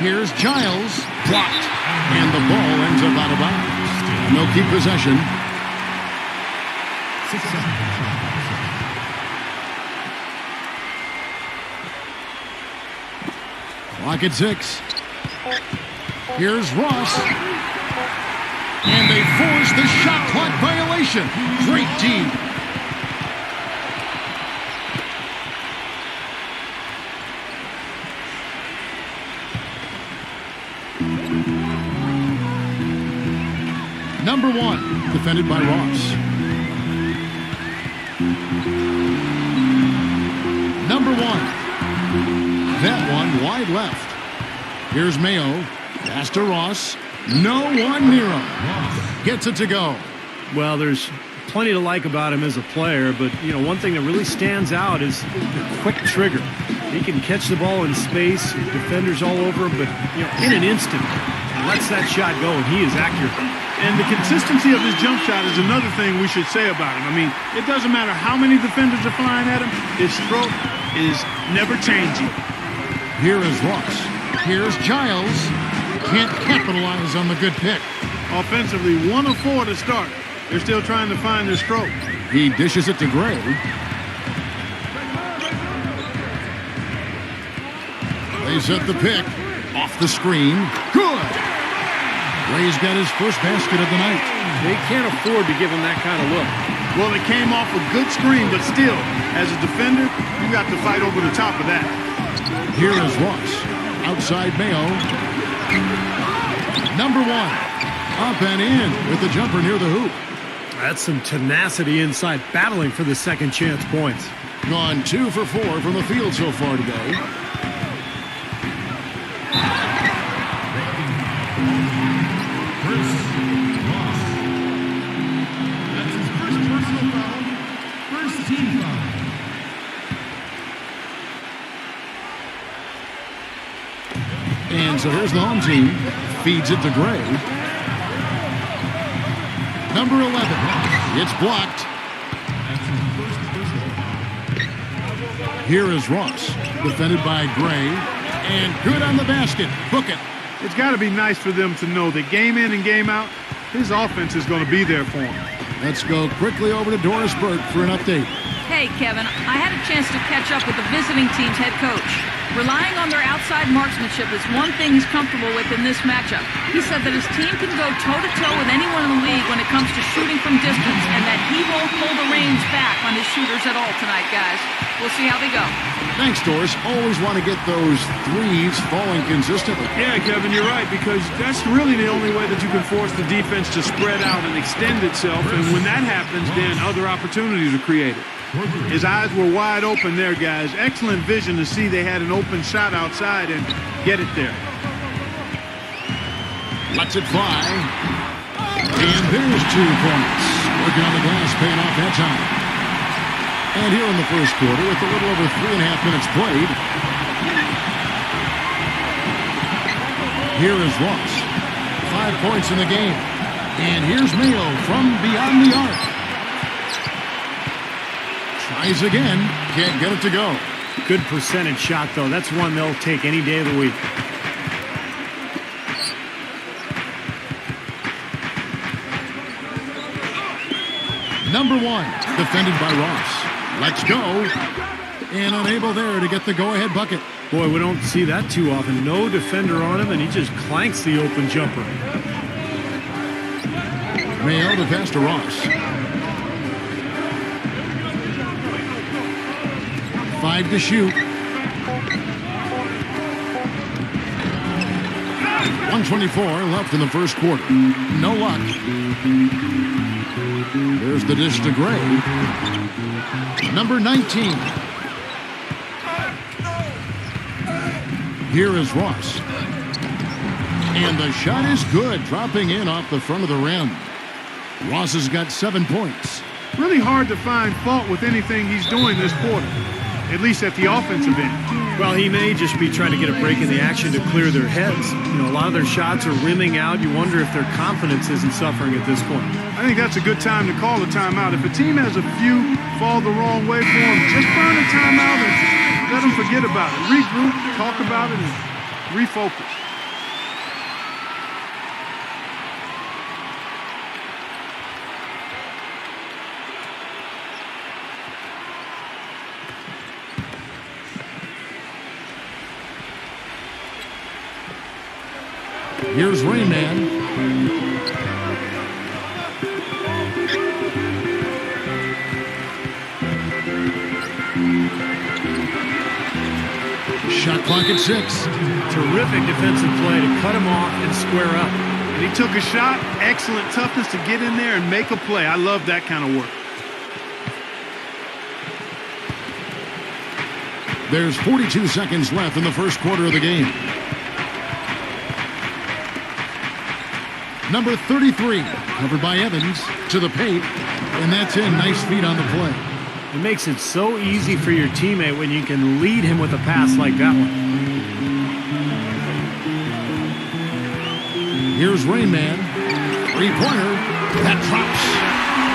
F: Here's Giles. Blocked. And the ball ends up out of bounds. And they'll keep possession.
K: 6 seconds.
F: Clock at 6. Here's Ross. And they force the shot clock violation. Great D. Number 1, defended by Ross. Number 1. That one wide left. Here's Mayo. Pass to Ross. No one near him. Gets it to go.
G: Well, there's plenty to like about him as a player, but, you know, one thing that really stands out is the quick trigger. He can catch the ball in space, defenders all over him, but, you know, in an instant, he lets that shot go, and he is accurate.
H: And the consistency of his jump shot is another thing we should say about him. I mean, it doesn't matter how many defenders are flying at him, his stroke is never changing.
F: Here is Ross. Here's Giles. Can't capitalize on the good pick.
H: Offensively, 1 of 4 to start. They're still trying to find their stroke.
F: He dishes it to Gray. They set the pick. Off the screen. Good! Gray's got his first basket of the night.
G: They can't afford to give him that kind of look.
H: Well, it came off a good screen, but still, as a defender, you got to fight over the top of that.
F: Here is Ross. Outside Mayo. Number 1. Up and in with the jumper near the hoop.
G: That's some tenacity inside, battling for the second chance points.
F: Gone 2 for 4 from the field so far today.
K: That's his first personal foul. First team foul.
F: And so here's the home team. Feeds it to Gray. Number 11. It's blocked. Here is Ross. Defended by Gray. And good on the basket. Book it.
H: It's got to be nice for them to know that game in and game out, his offense is going to be there for him.
F: Let's go quickly over to Doris Burke for an update.
I: Hey, Kevin, I had a chance to catch up with the visiting team's head coach. Relying on their outside marksmanship is one thing he's comfortable with in this matchup. He said that his team can go toe-to-toe with anyone in the league when it comes to shooting from distance, and that he won't pull the reins back on his shooters at all tonight, guys. We'll see how they go.
F: Thanks, Doris. Always want to get those threes falling consistently.
H: Yeah, Kevin, you're right, because that's really the only way that you can force the defense to spread out and extend itself, and when that happens, then other opportunities are created. His eyes were wide open there, guys. Excellent vision to see they had an open shot outside and get it there.
F: Lets it fly. And there's 2 points. Working on the glass, paying off that time. And here in the first quarter, with a little over 3.5 minutes played, here is Ross. 5 points in the game. And here's Mayo from beyond the arc. Tries again. Can't get it to go.
G: Good percentage shot, though. That's one they'll take any day of the week.
F: Number 1, defended by Ross. Let's go. And unable there to get the go-ahead bucket.
G: Boy, we don't see that too often. No defender on him, and he just clanks the open jumper.
F: Mayo to pass to Ross. 5 to shoot. 1:24 left in the first quarter. No luck. There's the dish to Gray. Number 19. Here is Ross. And the shot is good, dropping in off the front of the rim. Ross has got 7 points.
H: Really hard to find fault with anything he's doing this quarter, at least at the offensive end.
G: Well, he may just be trying to get a break in the action to clear their heads. You know, a lot of their shots are rimming out. You wonder if their confidence isn't suffering at this point.
H: I think that's a good time to call a timeout. If a team has a few fall the wrong way for them, just burn a timeout and let them forget about it. Regroup, talk about it, and refocus.
F: Here's Rain Man. Shot clock at 6.
G: Terrific defensive play to cut him off and square up.
H: And he took a shot. Excellent toughness to get in there and make a play. I love that kind of work.
F: There's 42 seconds left in the first quarter of the game. Number 33, covered by Evans, to the paint, and that's in. Nice feed on the play.
G: It makes it so easy for your teammate when you can lead him with a pass like that one.
F: Here's Rain Man. 3-pointer. That drops.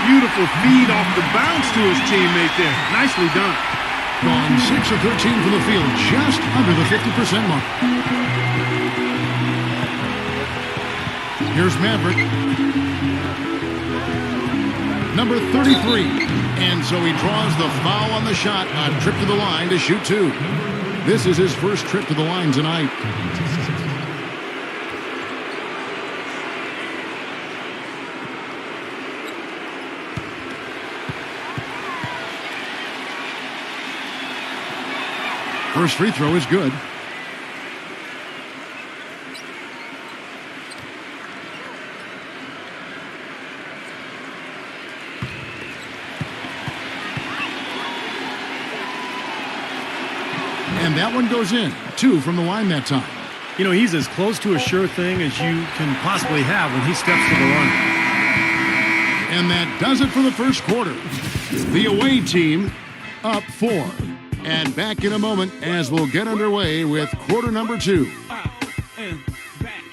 H: Beautiful feed off the bounce to his teammate there. Nicely done.
F: Gone 6 of 13 from the field, just under the 50% mark. Here's Maverick. Number 33. And so he draws the foul on the shot. A trip to the line to shoot 2. This is his first trip to the line tonight. First free throw is good. And that one goes in. 2 from the line that time.
G: You know, he's as close to a sure thing as you can possibly have when he steps to the line.
F: And that does it for the first quarter. The away team up 4. And back in a moment as we'll get underway with quarter number 2.
E: and back.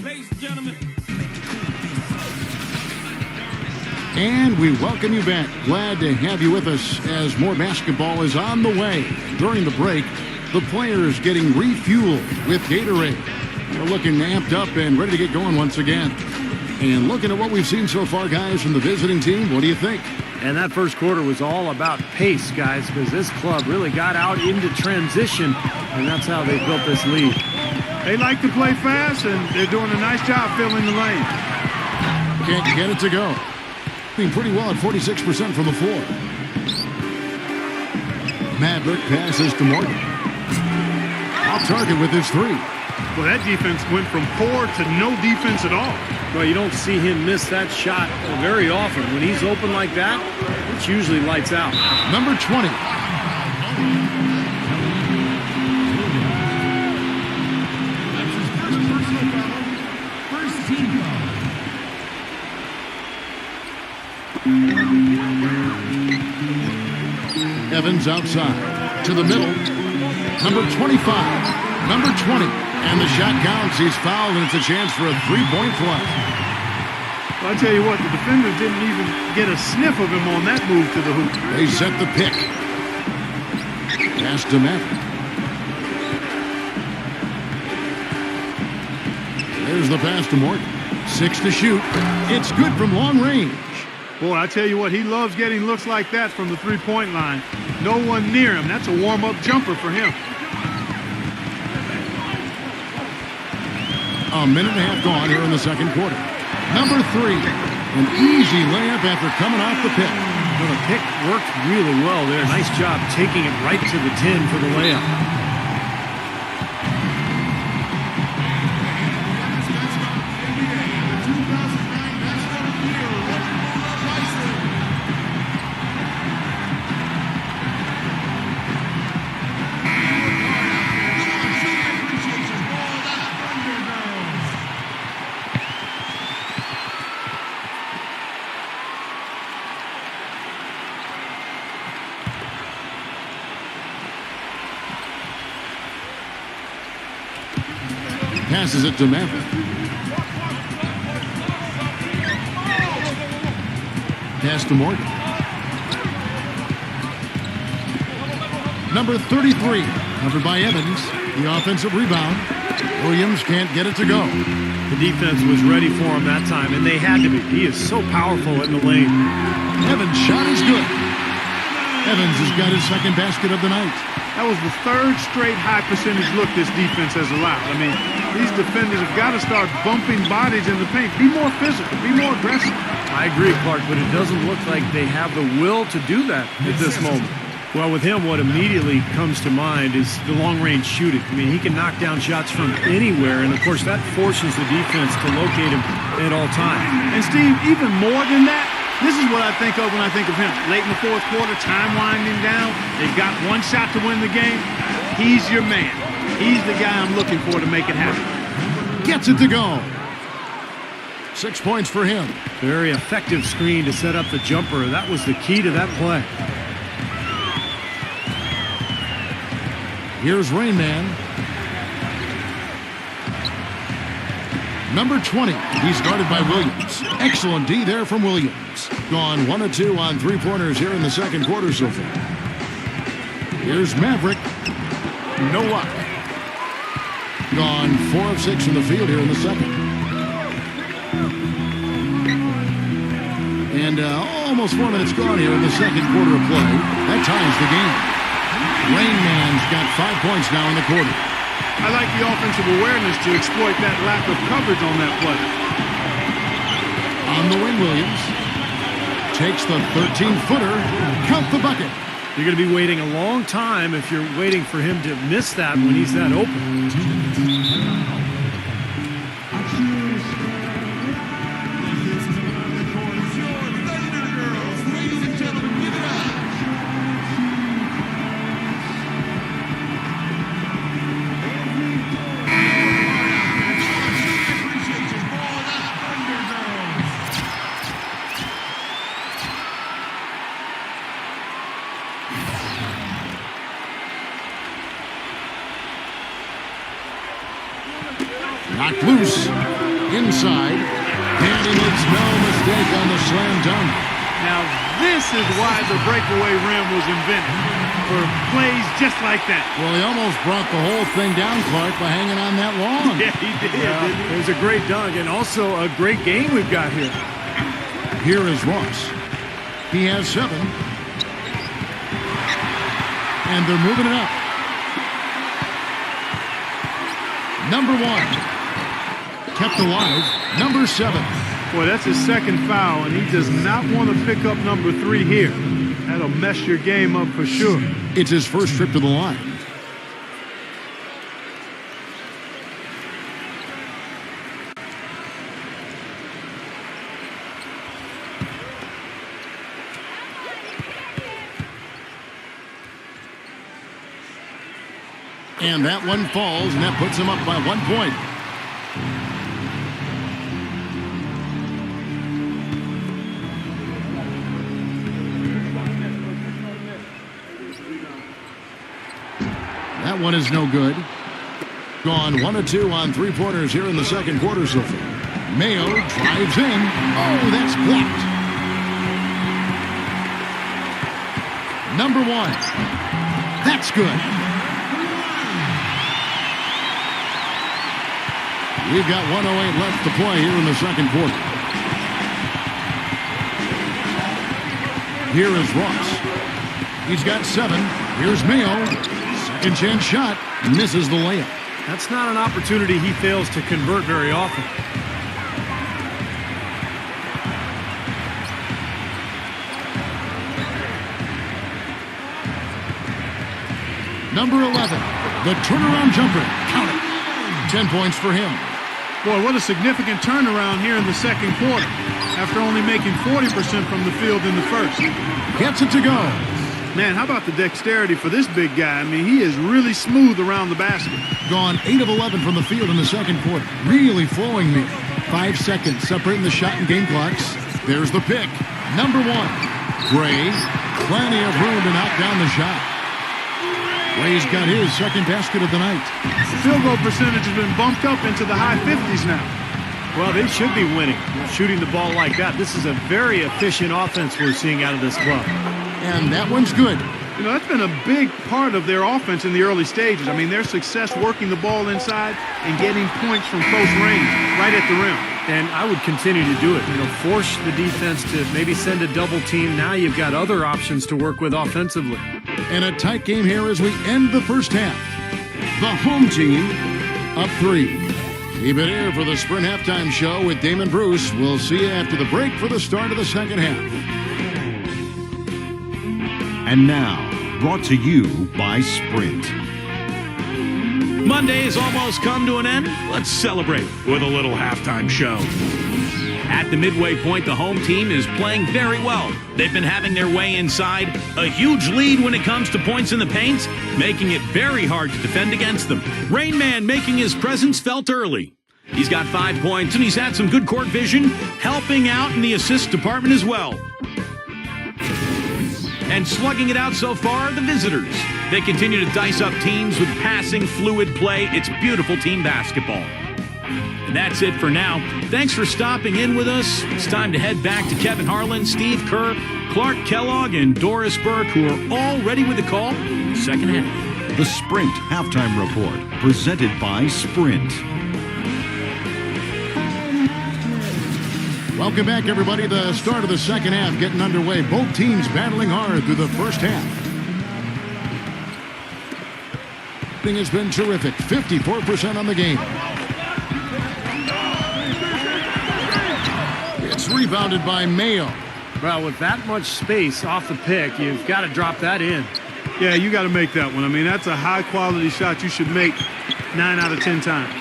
E: Ladies and gentlemen.
F: And we welcome you back. Glad to have you with us as more basketball is on the way. During the break, the players getting refueled with Gatorade. They're looking amped up and ready to get going once again. And looking at what we've seen so far, guys, from the visiting team, what do you think?
G: And that first quarter was all about pace, guys, because this club really got out into transition, and that's how they built this lead.
H: They like to play fast, and they're doing a nice job filling the lane.
F: Can't get it to go. Being pretty well at 46% from the floor. Maverick passes to Morgan. Off target with his three.
H: Well, that defense went from poor to no defense at all.
G: Well, you don't see him miss that shot very often. When he's open like that, it's usually lights out.
F: Number 20.
K: That's his first personal foul. First team foul.
F: Evans outside. To the middle. Number 25. Number 20. And the shot counts. He's fouled, and it's a chance for a three-point play.
H: Well, I tell you what, the defenders didn't even get a sniff of him on that move to the hoop.
F: They set the pick. Pass to Maverick. There's the pass to Morgan. 6 to shoot. It's good from long range.
H: Boy, I tell you what, he loves getting looks like that from the three-point line. No one near him. That's a warm-up jumper for him.
F: A minute and a half gone here in the second quarter. Number 3. An easy layup after coming off the pick.
G: Well, the pick worked really well there. Nice job taking it right to the 10 for the layup.
F: Passes it to Maverick. Pass to Morgan. Number 33, covered by Evans. The offensive rebound. Williams can't get it to go.
G: The defense was ready for him that time, and they had to be. He is so powerful in the lane.
F: Evans' shot is good. Evans has got his second basket of the night.
H: That was the third straight high percentage look this defense has allowed. I mean, these defenders have got to start bumping bodies in the paint. Be more physical. Be more aggressive.
G: I agree, Clark, but it doesn't look like they have the will to do that at this moment. Well, with him, what immediately comes to mind is the long-range shooting. I mean, he can knock down shots from anywhere, and, of course, that forces the defense to locate him at all times.
H: And, Steve, even more than that, this is what I think of when I think of him. Late in the fourth quarter, time winding down. They've got one shot to win the game. He's your man. He's the guy I'm looking for to make it happen.
F: Gets it to go. 6 points for him.
G: Very effective screen to set up the jumper. That was the key to that play.
F: Here's Rain Man. Number 20. He's guarded by Williams. Excellent D there from Williams. Gone 1 of 2 on three-pointers here in the second quarter so far. Here's Maverick. No luck. Gone 4 of 6 from the field here in the second. And almost 4 minutes gone here in the second quarter of play. That ties the game. Rain Man's got 5 points now in the quarter.
H: I like the offensive awareness to exploit that lack of coverage on that play.
F: On the wing, Williams takes the 13-footer. Count the bucket.
G: You're going to be waiting a long time if you're waiting for him to miss that when he's that open.
F: Knocked loose. Inside. And he makes no mistake on the slam dunk.
H: Now, this is why the breakaway rim was invented, for plays just like that.
F: Well, he almost brought the whole thing down, Clark, by hanging on that long.
H: Yeah, he did.
G: It was a great dunk and also a great game we've got here.
F: Here is Ross. He has 7. And they're moving it up. Number 1. Kept alive. Number 7.
H: Boy, that's his second foul, and he does not want to pick up number 3 here. That'll mess your game up for sure.
F: It's his first trip to the line. And that one falls, and that puts him up by 1 point. That one is no good. Gone 1 of 2 on 3-pointers here in the second quarter so far. Mayo drives in. Oh, that's blocked. Number 1. That's good. We've got 1:08 left to play here in the second quarter. Here is Ross. He's got 7. Here's Mayo. Second chance shot. Misses the layup.
G: That's not an opportunity he fails to convert very often.
F: Number 11. The turnaround jumper. Count it. 10 points for him.
H: Boy, what a significant turnaround here in the second quarter after only making 40% from the field in the first.
F: Gets it to go.
H: Man, how about the dexterity for this big guy? I mean, he is really smooth around the basket.
F: Gone 8 of 11 from the field in the second quarter. Really flowing me. 5 seconds separating the shot and game clocks. There's the pick. Number 1. Gray. Plenty of room to knock down the shot. Gray's got his second basket of the night.
H: The field goal percentage has been bumped up into the high 50s now.
G: Well, they should be winning. Shooting the ball like that. This is a very efficient offense we're seeing out of this club.
F: And that one's good.
H: You know, that's been a big part of their offense in the early stages. I mean, their success working the ball inside and getting points from close range right at the rim.
G: And I would continue to do it. You know, force the defense to maybe send a double team. Now you've got other options to work with offensively.
F: And a tight game here as we end the first half. The home team up 3. Keep it here for the Sprint Halftime Show with Damon Bruce. We'll see you after the break for the start of the second half.
L: And now, brought to you by Sprint.
D: Monday has almost come to an end. Let's celebrate with a little halftime show. At the midway point, the home team is playing very well. They've been having their way inside, a huge lead when it comes to points in the paint, making it very hard to defend against them. Rain Man making his presence felt early. He's got 5 points, and he's had some good court vision, helping out in the assist department as well. And slugging it out so far are the visitors. They continue to dice up teams with passing, fluid play. It's beautiful team basketball. And that's it for now. Thanks for stopping in with us. It's time to head back to Kevin Harlan, Steve Kerr, Clark Kellogg, and Doris Burke, who are all ready with the call in the second half.
L: The Sprint Halftime Report, presented by Sprint.
F: Welcome back, everybody. The start of the second half getting underway. Both teams battling hard through the first half. Thing has been terrific. 54% on the game. It's rebounded by Mayo.
G: Well, with that much space off the pick, you've got to drop that in.
H: Yeah, you got to make that one. I mean, that's a high-quality shot you should make 9 out of 10 times.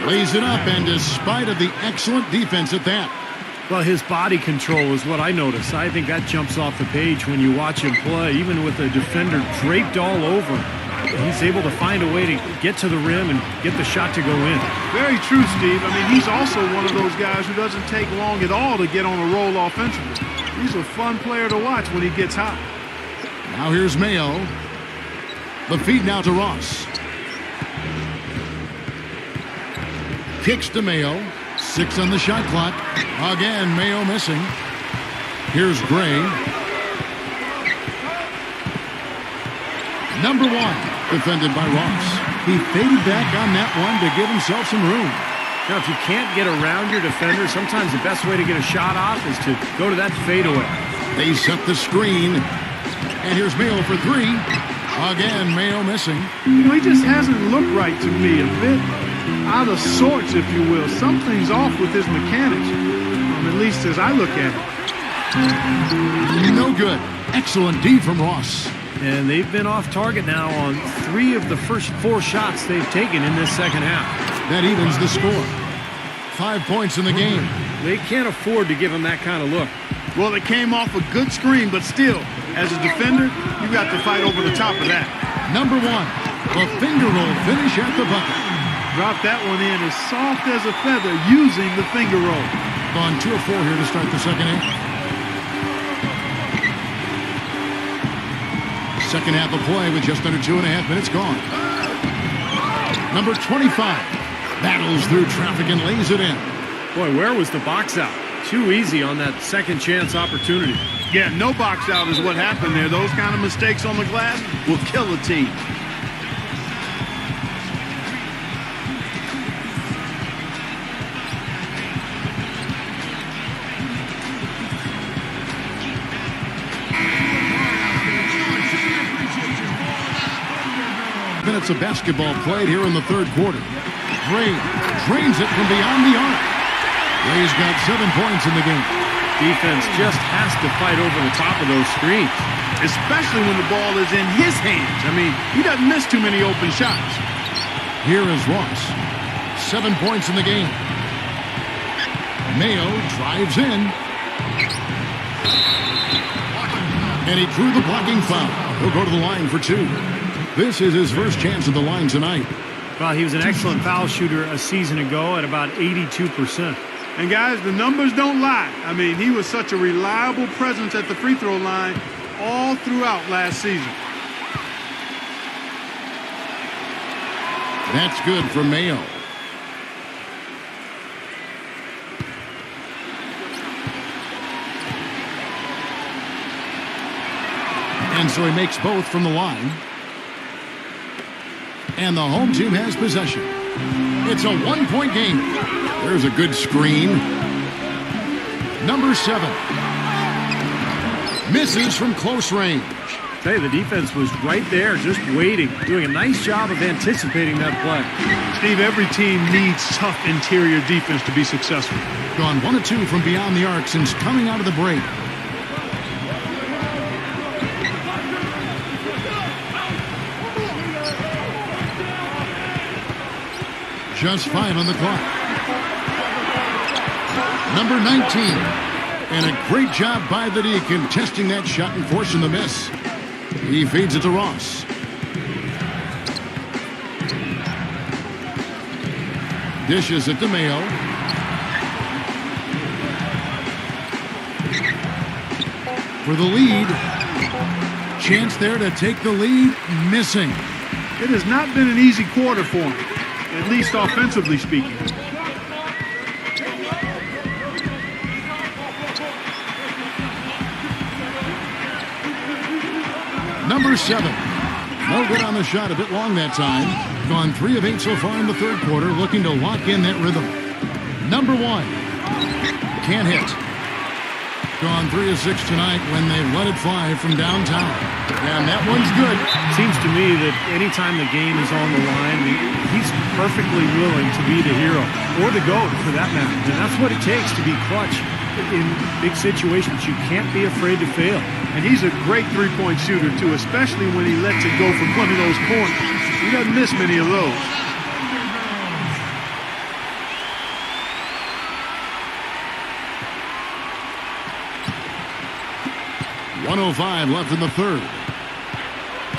F: Lays it up, and despite of the excellent defense at that.
G: Well, his body control is what I notice. I think that jumps off the page when you watch him play. Even with the defender draped all over, he's able to find a way to get to the rim and get the shot to go in.
H: Very true, Steve. I mean, he's also one of those guys who doesn't take long at all to get on a roll offensively. He's a fun player to watch when he gets hot.
F: Now here's Mayo. The feed now to Ross. Kicks to Mayo. 6 on the shot clock. Again, Mayo missing. Here's Gray. Number 1, defended by Ross. He faded back on that one to give himself some room.
G: Now, if you can't get around your defender, sometimes the best way to get a shot off is to go to that fadeaway.
F: They set the screen. And here's Mayo for 3. Again, Mayo missing.
H: You know, he just hasn't looked right to me. A bit out of sorts, if you will. Something's off with his mechanics, at least as I look at it.
F: No good. Excellent D from Ross.
G: And they've been off target now on 3 of the first 4 shots they've taken in this second half.
F: That evens the score. 5 points in the game.
G: They can't afford to give him that kind of look.
H: Well, it came off a good screen, but still, as a defender, you got to fight over the top of that.
F: Number 1, the finger roll finish at the bucket.
H: Dropped that one in as soft as a feather using the finger roll.
F: Gone 2 of 4 here to start the second half. Second half of play with just under 2.5 minutes gone. Number 25 battles through traffic and lays it in.
G: Boy, where was the box out? Too easy on that second chance opportunity.
H: Yeah, no box out is what happened there. Those kind of mistakes on the glass will kill a team.
F: Minutes of basketball played here in the third quarter. Gray drains it from beyond the arc. Gray's got 7 points in the game.
G: Defense just has to fight over the top of those screens.
H: Especially when the ball is in his hands. I mean, he doesn't miss too many open shots.
F: Here is Ross. 7 points in the game. Mayo drives in. And he drew the blocking foul. He'll go to the line for 2. This is his first chance at the line tonight.
G: Well, he was an excellent foul shooter a season ago at about 82%.
H: And guys, the numbers don't lie. I mean, he was such a reliable presence at the free throw line all throughout last season.
F: That's good for Mayo. And so he makes both from the line. And the home team has possession. It's a 1-point game. There's a good screen. Number 7. Misses from close range.
G: Hey, the defense was right there, just waiting, doing a nice job of anticipating that play.
H: Steve, every team needs tough interior defense to be successful.
F: Gone 1 of 2 from beyond the arc since coming out of the break. Just 5 on the clock. Number 19. And a great job by the D contesting that shot and forcing the miss. He feeds it to Ross. Dishes it to Mayo. For the lead. Chance there to take the lead. Missing.
H: It has not been an easy quarter for him, at least offensively speaking.
F: Number 7. No good on the shot, a bit long that time. Gone 3 of 8 so far in the third quarter, looking to lock in that rhythm. Number 1. Can't hit. Gone 3 of 6 tonight when they let it fly from downtown. And that one's good.
G: Seems to me that anytime the game is on the line, he's perfectly willing to be the hero, or the GOAT for that matter. And that's what it takes to be clutch in big situations. You can't be afraid to fail.
H: And he's a great three-point shooter, too, especially when he lets it go from one of those corners. He doesn't miss many of those.
F: .105 left in the third.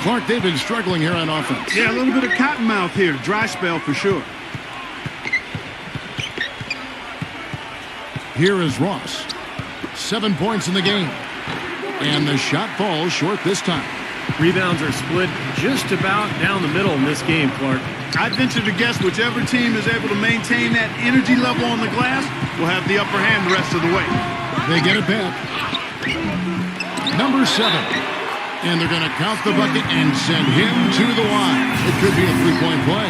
F: Clark, they've been struggling here on offense.
H: Yeah, a little bit of cottonmouth here. Dry spell for sure.
F: Here is Ross. 7 points in the game. And the shot falls short this time.
G: Rebounds are split just about down the middle in this game, Clark.
H: I'd venture to guess whichever team is able to maintain that energy level on the glass will have the upper hand the rest of the way.
F: They get it back. Number 7. And they're going to count the bucket and send him to the line. It could be a three-point play.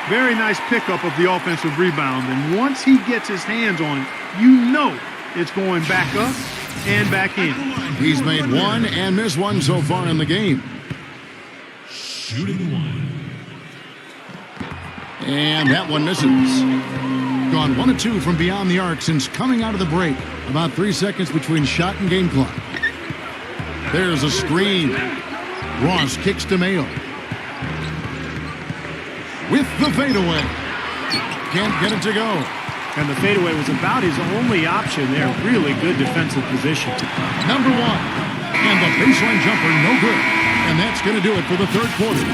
H: Very nice pickup of the offensive rebound. And once he gets his hands on it, you know it's going back up and back in.
F: He's made one and missed one so far in the game.
K: Shooting one.
F: And that one misses. Gone 1 of 2 from beyond the arc since coming out of the break. About 3 seconds between shot and game clock. There's a screen. Ross kicks to Mayo. With the fadeaway. Can't get it to go.
G: And the fadeaway was about his only option there. Really good defensive position.
F: Number 1. And the baseline jumper, no good. And that's going to do it for the third quarter.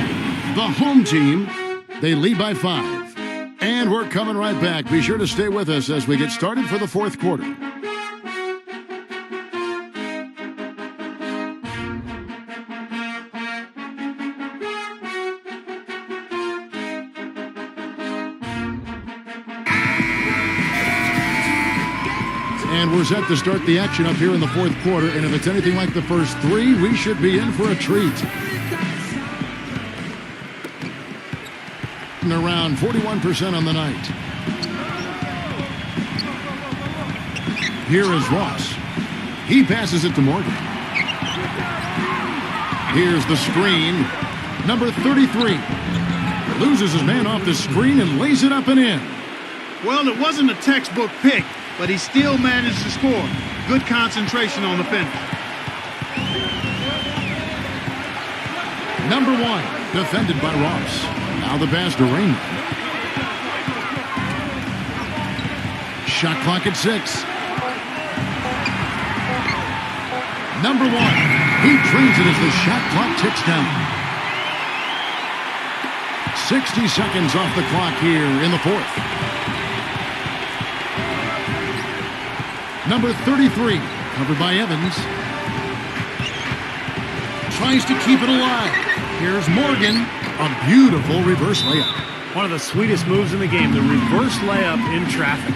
F: The home team, they lead by 5. And we're coming right back. Be sure to stay with us as we get started for the fourth quarter. And we're set to start the action up here in the fourth quarter. And if it's anything like the first 3, we should be in for a treat. And around 41% on the night. Here is Ross. He passes it to Morgan. Here's the screen. Number 33. Loses his man off the screen and lays it up and in.
H: Well, it wasn't a textbook pick, but he still managed to score. Good concentration on the finish.
F: Number 1, defended by Ross. Now the pass to Raymond. Shot clock at 6. Number 1, he drains it as the shot clock ticks down. 60 seconds off the clock here in the fourth. Number 33, covered by Evans. Tries to keep it alive. Here's Morgan. A beautiful reverse layup.
G: One of the sweetest moves in the game, the reverse layup in traffic.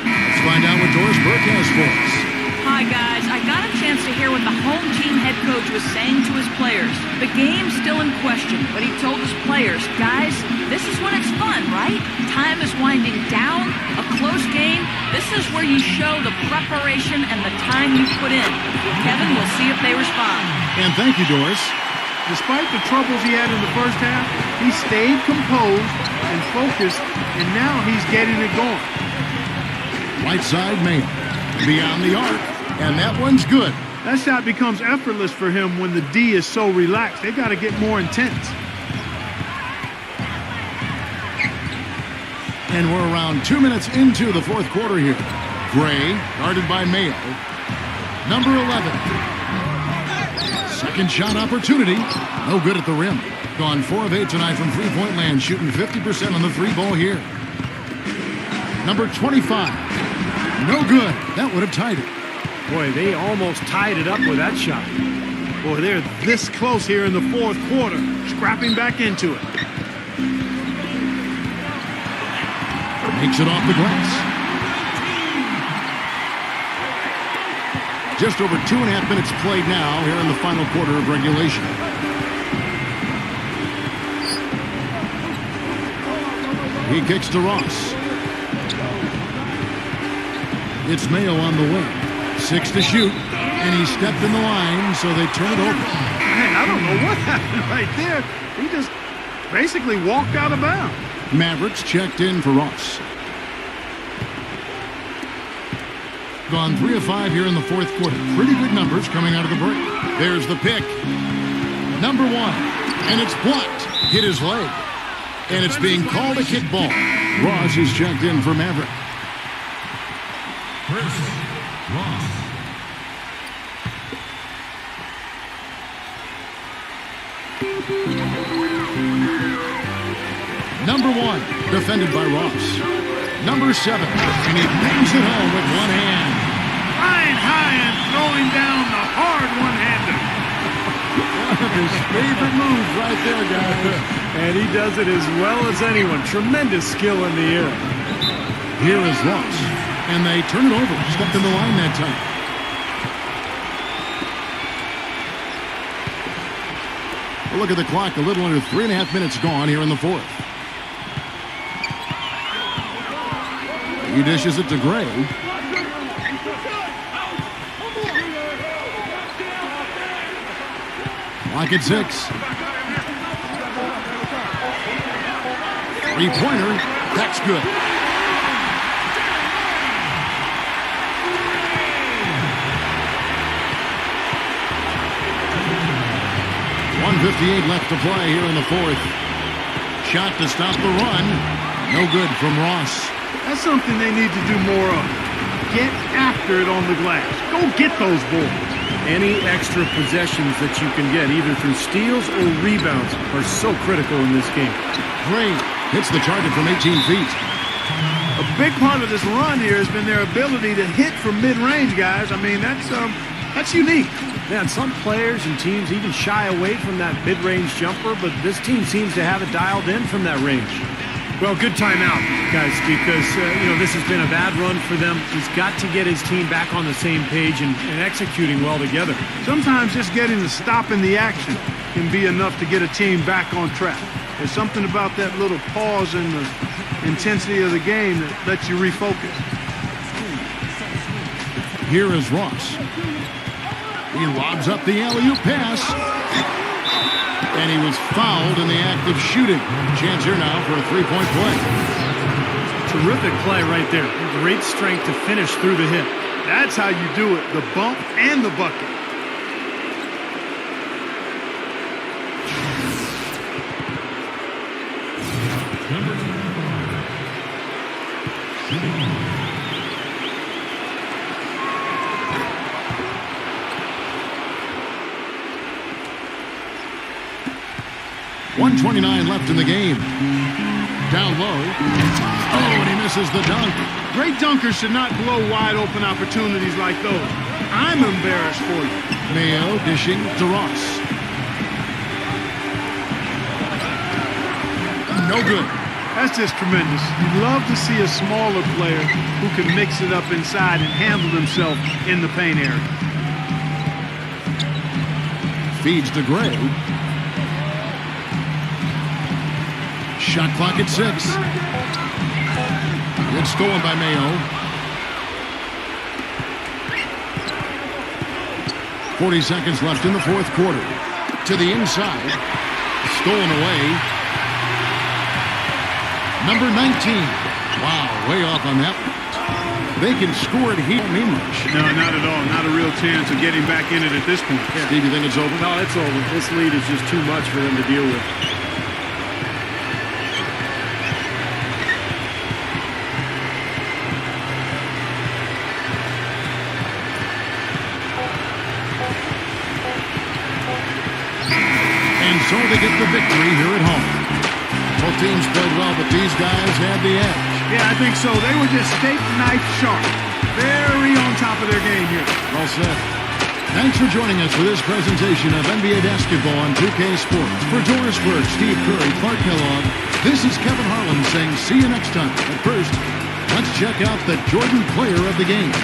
F: Let's find out what Doris Burke has for us.
I: Hi, guys. I got a chance to hear what the home team head coach was saying to his players. The game's still in question, but he told his players, guys, this is when it's fun, right? Time is winding down, a close game. This is where you show the preparation and the time you put in. Kevin, we'll see if they respond.
F: And thank you, Doris.
H: Despite the troubles he had in the first half, he stayed composed and focused, and now he's getting it going.
F: Right side Mayo. Beyond the arc. And that one's good.
H: That shot becomes effortless for him when the D is so relaxed. They got to get more intense.
F: And we're around 2 minutes into the fourth quarter here. Gray, guarded by Mayo. Number 11. Second shot opportunity. No good at the rim. Gone 4 of 8 tonight from three-point land, shooting 50% on the 3-ball here. Number 25. No good. That would have tied it.
G: Boy, they almost tied it up with that shot.
H: Boy, they're this close here in the fourth quarter, scrapping back into it.
F: Makes it off the glass. Just over 2.5 minutes played now here in the final quarter of regulation. He kicks to Ross. It's Mayo on the wing. 6 to shoot, and he stepped in the line, so they turn it over.
H: Man, I don't know what happened right there. He just basically walked out of bounds.
F: Mavericks checked in for Ross. Gone 3 of 5 here in the fourth quarter. Pretty good numbers coming out of the break. There's the pick. Number 1, and it's blocked. Hit his leg. And it's being called a kickball. Ross is checked in for Maverick.
K: Ross.
F: Number 1, defended by Ross. Number 7, and he bangs it home with one hand.
H: Flying high and throwing down the hard one-hander.
F: One of his favorite moves right there, guys.
G: And he does it as well as anyone. Tremendous skill in the air.
F: Here is Ross, and they turn it over. Stepped in the line that time. Look at the clock, a little under 3.5 minutes gone here in the fourth. He dishes it to Gray. Clock at 6. Three-pointer, that's good. .158 left to play here in the fourth. Shot to stop the run. No good from Ross.
H: That's something they need to do more of. Get after it on the glass. Go get those boards.
G: Any extra possessions that you can get, either through steals or rebounds, are so critical in this game.
F: Gray hits the target from 18 feet.
H: A big part of this run here has been their ability to hit from mid-range, guys. I mean, that's unique.
G: Man, some players and teams even shy away from that mid-range jumper, but this team seems to have it dialed in from that range.
H: Well, good timeout, guys, because,
G: This has been a bad run for them. He's got to get his team back on the same page and executing well together.
H: sometimes just getting the stop in the action can be enough to get a team back on track. There's something about that little pause in the intensity of the game that lets you refocus.
F: Here is Ross. He lobs up the alley-oop pass. And he was fouled in the act of shooting. Chance here now for a three-point play.
G: Terrific play right there. Great strength to finish through the hit.
H: That's how you do it, the bump and the bucket.
F: .129 left in the game. Down low. Oh, and he misses the dunk.
H: Great dunkers should not blow wide open opportunities like those. I'm embarrassed for you.
F: Mayo dishing to Ross. No good.
H: That's just tremendous. You'd love to see a smaller player who can mix it up inside and handle himself in the paint area.
F: Feeds to Gray. Shot clock at 6. It's stolen by Mayo. 40 seconds left in the fourth quarter. To the inside. Stolen away. Number 19. Wow, way off on that one. They can score it here. Don't mean much.
H: No, not at all. Not a real chance of getting back in it at this point.
F: Yeah. Steve, you think it's over?
G: No, it's over. This lead is just too much for them to deal with.
F: So they get the victory here at home. Both teams played well, but these guys had the edge.
H: Yeah, I think so. They were just steak knife sharp. Very on top of their game here.
F: Well said. Thanks for joining us for this presentation of NBA basketball on 2K Sports. For Doris Burke, Steve Curry, Clark Kellogg, this is Kevin Harlan saying see you next time. But first, let's check out the Jordan player of the game.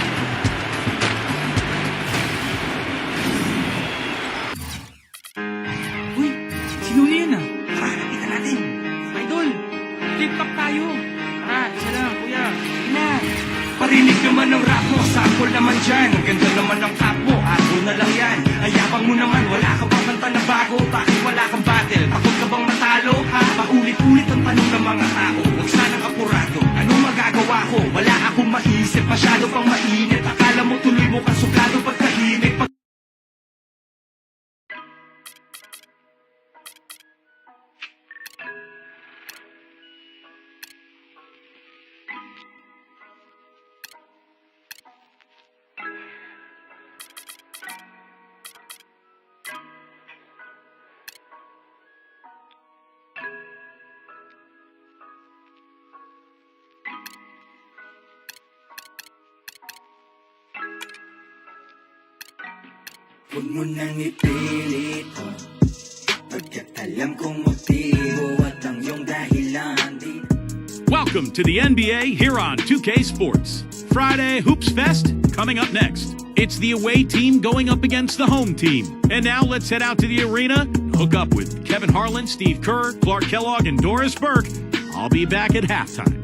C: Sino yun ah? Tara, nakita natin. Idol, flip up tayo. Tara, isa lang, kuya. Na. Parinig naman ng rap mo, sample naman dyan. Ang ganda naman ng cap mo, ato na lang yan. Ayabang mo naman, wala ka bang kanta na bago? Bakit wala kang battle? Takot ka bang matalo? Ha? Paulit-ulit ang tanong ng mga tao. Huwag sanang apurado, anong magagawa ko? Wala akong maisip, masyado pang mainit. Akala mo tuloy mo kang suplado pagkahimik. Huwag mo nang ipilit pagkat alam kong motibo at ang iyong dahilan.
D: Welcome to the NBA here on 2K Sports. Friday Hoops Fest coming up next. It's the away team going up against the home team. And now let's head out to the arena and hook up with Kevin Harlan, Steve Kerr, Clark Kellogg, and Doris Burke. I'll be back at halftime.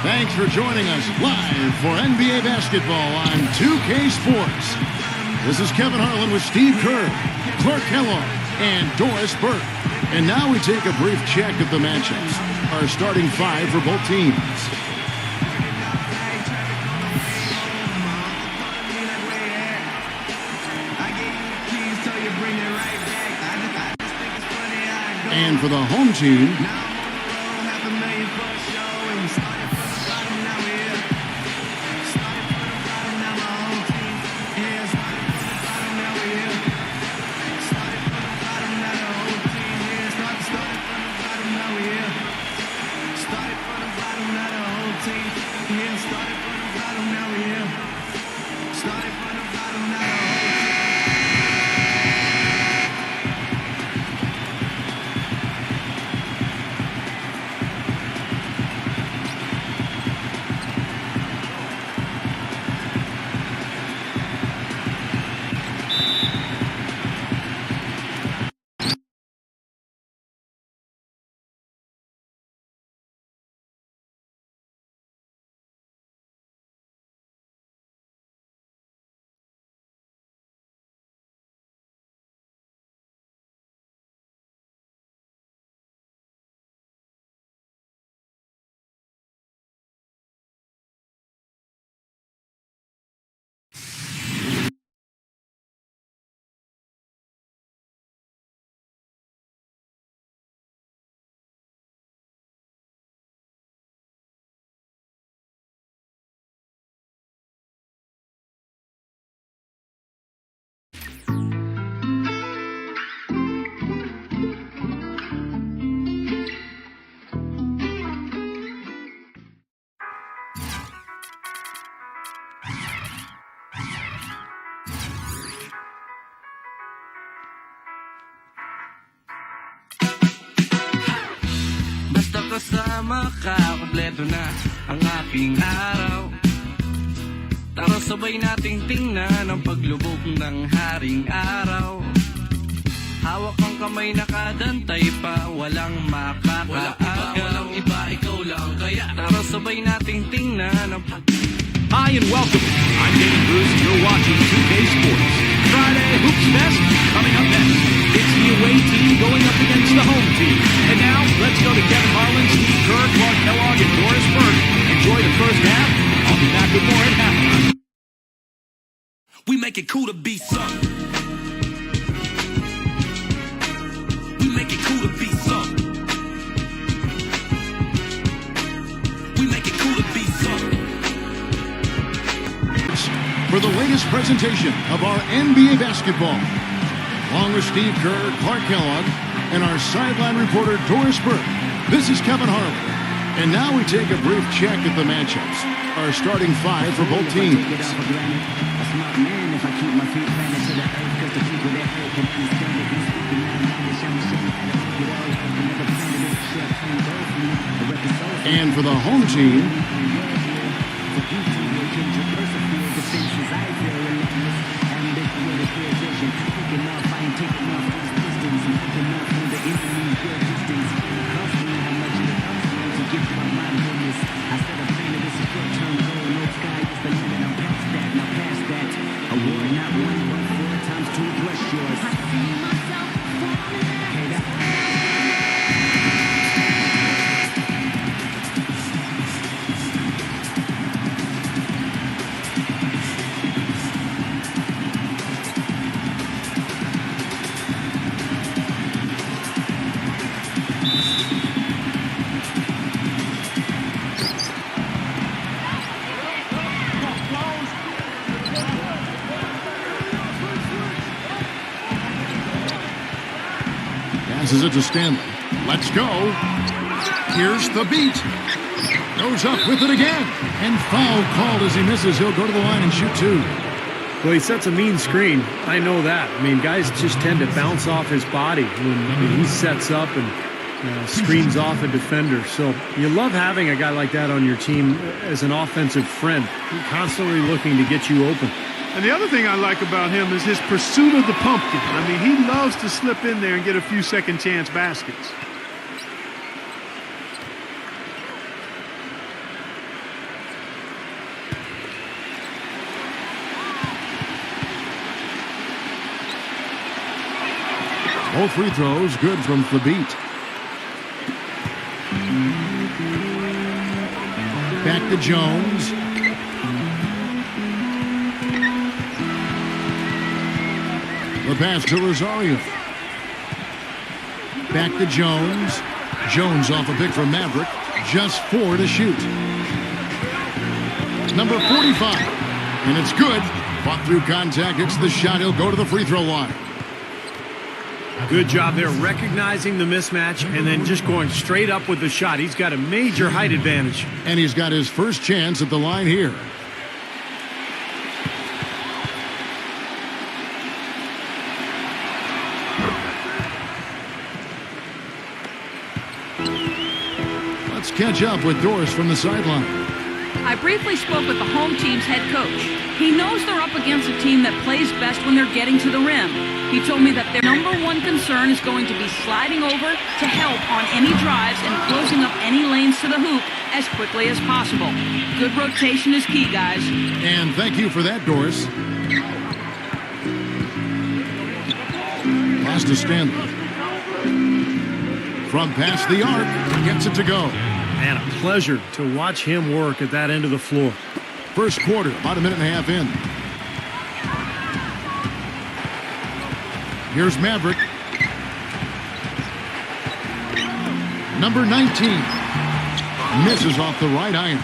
F: Thanks for joining us live for NBA basketball on 2K Sports. This is Kevin Harlan with Steve Kerr, Clark Kellogg, and Doris Burke. And now we take a brief check of the matchups. Our starting five for both teams. And for the home team,
C: kasama ka, kompleto na ang aking araw. Tara sabay nating tingnan ang paglubog ng haring araw. Hawak ang kamay, nakadantay pa, walang makakaaga. Walang iba, ikaw lang, kaya tara sabay nating tingnan ang
D: Hi and welcome. I'm David Bruce and you're watching 2K Sports. Friday Hoops Fest coming up next. It's the away team going up against the home team. And now, let's go to Kevin Harlan, Steve Kerr, Clark Kellogg, and Doris Burke. Enjoy the first half. I'll be back with more at halftime.
C: We make it cool to be something. We make it cool to be something. We make it cool to be something.
F: For the latest presentation of our NBA basketball, along with Steve Kerr, Clark Kellogg, and our sideline reporter Doris Burke, this is Kevin Harlan. And now we take a brief check at the matchups. Our starting five for both teams. And for the home team, passes it to Stanley. Let's go. Here's the beat. Goes up with it again. And foul called as he misses. He'll go to the line and shoot 2.
G: Well, he sets a mean screen. I know that. I mean, guys just tend to bounce off his body when he sets up and screens off a defender. So you love having a guy like that on your team as an offensive friend, constantly looking to get you open.
H: And the other thing I like about him is his pursuit of the pumpkin. I mean, he loves to slip in there and get a few second chance baskets.
F: Both free throws good from Thabit. Back to Jones. The pass to Rosario. Back to Jones. Jones off a pick from Maverick. Just 4 to shoot. Number 45. And it's good. Fought through contact. Hits the shot. He'll go to the free throw line.
G: Good job there, recognizing the mismatch and then just going straight up with the shot. He's got a major height advantage.
F: And he's got his first chance at the line here. Let's catch up with Doris from the sideline.
I: I briefly spoke with the home team's head coach. He knows they're up against a team that plays best when they're getting to the rim. He told me that their #1 concern is going to be sliding over to help on any drives and closing up any lanes to the hoop as quickly as possible. Good rotation is key, guys.
F: And thank you for that, Doris. Pass to Stanley. From past the arc, gets it to go.
G: And a pleasure to watch him work at that end of the floor.
F: First quarter, about a minute and a half in. Here's Maverick. Number 19. Misses off the right iron.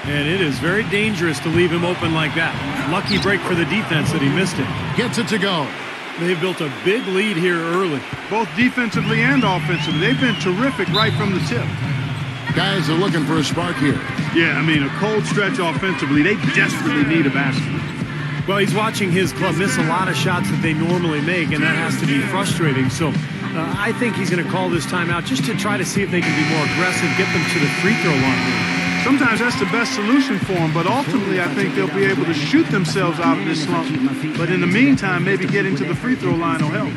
G: And it is very dangerous to leave him open like that. Lucky break for the defense that he missed it.
F: Gets it to go.
G: They've built a big lead here early.
H: Both defensively and offensively. They've been terrific right from the tip.
F: Guys are looking for a spark here.
H: Yeah, I mean, a cold stretch offensively. They desperately need a basket.
G: Well, he's watching his club miss a lot of shots that they normally make, and that has to be frustrating. So I think he's going to call this timeout just to try to see if they can be more aggressive, get them to the free throw line.
H: Sometimes that's the best solution for them, but ultimately I think they'll be able to shoot themselves out of this slump. But in the meantime, maybe getting to the free throw line will help.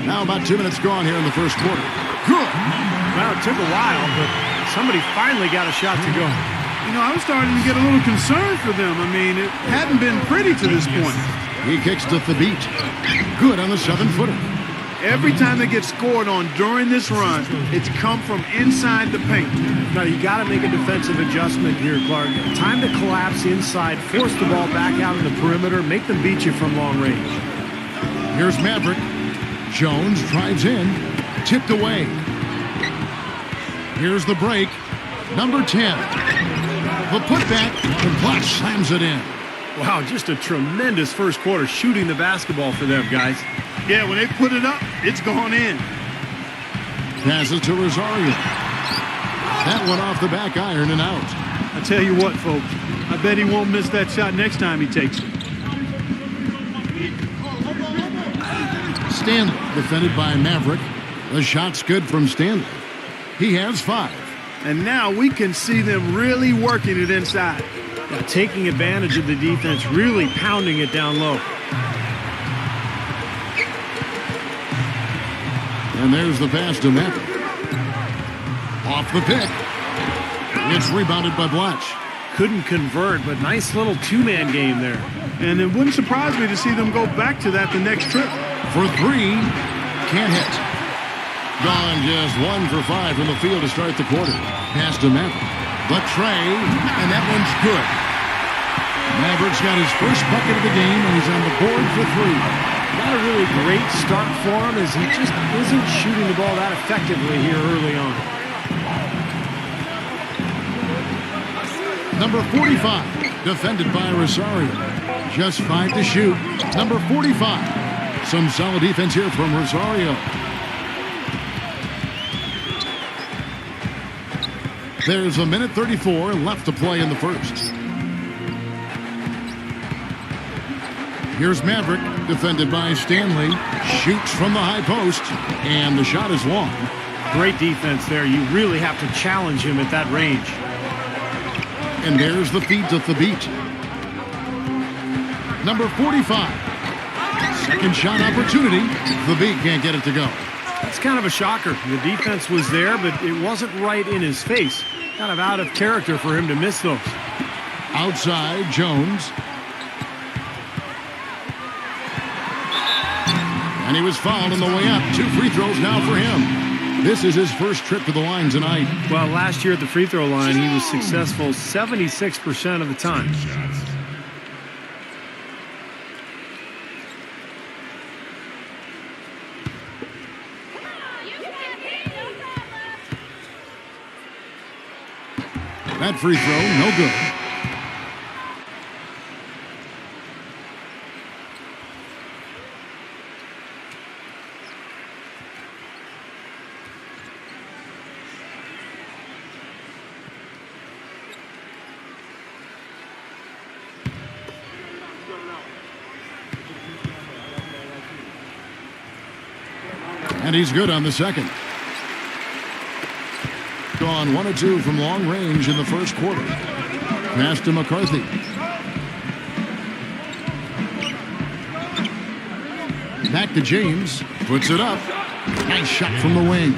F: Now about 2 minutes gone here in the first quarter. Good.
G: Well, it took a while, but somebody finally got a shot to go.
H: You know, I was starting to get a little concerned for them. I mean, it hadn't been pretty to this point.
F: He kicks to Thabit. Good on the 7-footer.
H: Every time they get scored on during this run, it's come from inside the paint.
G: Now, you got to make a defensive adjustment here, Clark. Time to collapse inside, force the ball back out in the perimeter, make them beat you from long range.
F: Here's Maverick. Jones drives in, tipped away. Here's the break. Number 10. The putback, and Black slams it in.
G: Wow, just a tremendous first quarter shooting the basketball for them, guys.
H: Yeah, when they put it up, it's gone in.
F: Passes to Rosario. That one off the back iron and out.
H: I tell you what, folks, I bet he won't miss that shot next time he takes it.
F: Stanley, defended by Maverick. The shot's good from Stanley. He has 5.
H: And now we can see them really working it inside.
G: Now, taking advantage of the defense, really pounding it down low.
F: And there's the pass to Maverick. Off the pick. It's rebounded by Blatch.
G: Couldn't convert, but nice little two-man game there.
H: And it wouldn't surprise me to see them go back to that the next trip.
F: For 3, can't hit. Gone just 1 for 5 from the field to start the quarter. Pass to Maverick. The tray, and that one's good. Maverick's got his first bucket of the game, and he's on the board for 3.
G: Not a really great start for him, as he just isn't shooting the ball that effectively here early on.
F: Number 45, defended by Rosario. Just 5 to shoot. Number 45, Some solid defense here from Rosario. There's a minute 34 left to play in the first. Here's Maverick, defended by Stanley. Shoots from the high post, and the shot is long.
G: Great defense there. You really have to challenge him at that range.
F: And there's the feed to Thabit. Number 45. Second shot opportunity. Thabit can't get it to go.
G: That's kind of a shocker. The defense was there, but it wasn't right in his face. Kind of out of character for him to miss those.
F: Outside, Jones. And he was fouled on the way up. 2 free throws now for him. This is his first trip to the line tonight.
G: Well, last year at the free throw line, he was successful 76% of the time.
F: That free throw, no good. And he's good on the second. Gone 1 of 2 from long range in the first quarter. Pass to McCarthy. Back to James. Puts it up. Nice shot from the wing.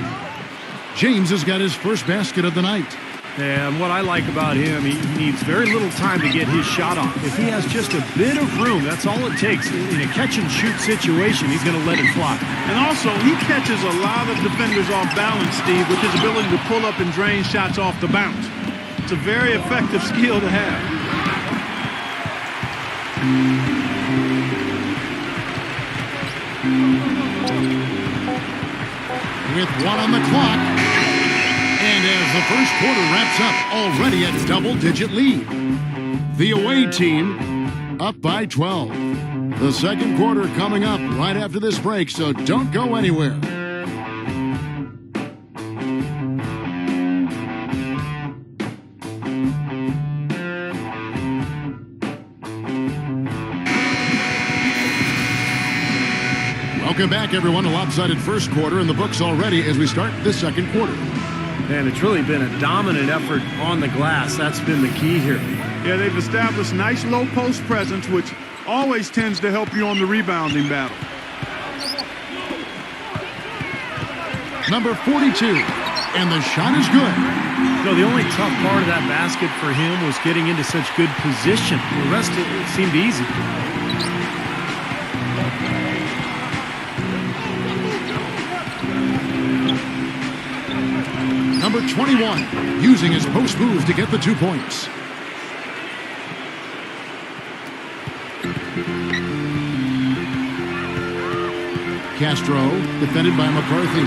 F: James has got his first basket of the night.
G: And what I like about him, he needs very little time to get his shot off. If he has just a bit of room, that's all it takes. In a catch-and-shoot situation, he's going to let it fly.
H: And also, he catches a lot of defenders off balance, Steve, with his ability to pull up and drain shots off the bounce. It's a very effective skill to have.
F: With 1 on the clock. And as the first quarter wraps up, already a double-digit lead. The away team up by 12. The second quarter coming up right after this break, so don't go anywhere. Welcome back, everyone. A lopsided first quarter in the books already as we start this second quarter.
G: And it's really been a dominant effort on the glass. That's been the key here.
H: Yeah, they've established nice low post presence, which always tends to help you on the rebounding battle.
F: Number 42, and the shot is good.
G: No, the only tough part of that basket for him was getting into such good position. The rest of it seemed easy.
F: Number 21, using his post move to get the 2 points. Castro, defended by McCarthy.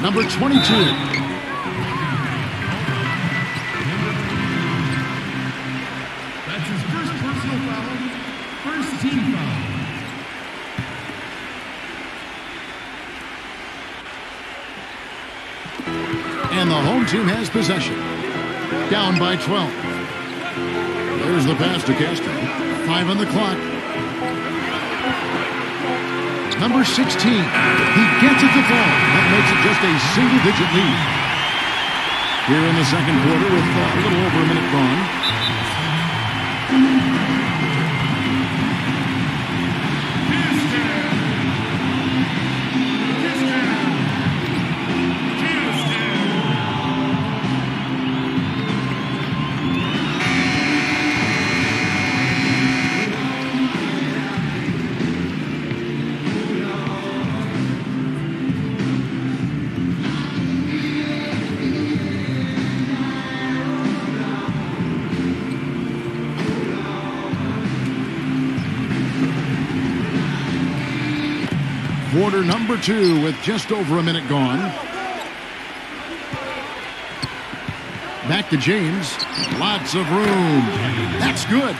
F: Number 22.
K: That's his first personal foul. First team foul.
F: And the home team has possession. Down by 12. There's the pass to Castro. 5 on the clock. Number 16. He gets it to fall. That makes it just a single-digit lead. Here in the second quarter with a little over a minute gone. Quarter number 2 with just over a minute gone. Back to James. Lots of room. That's good.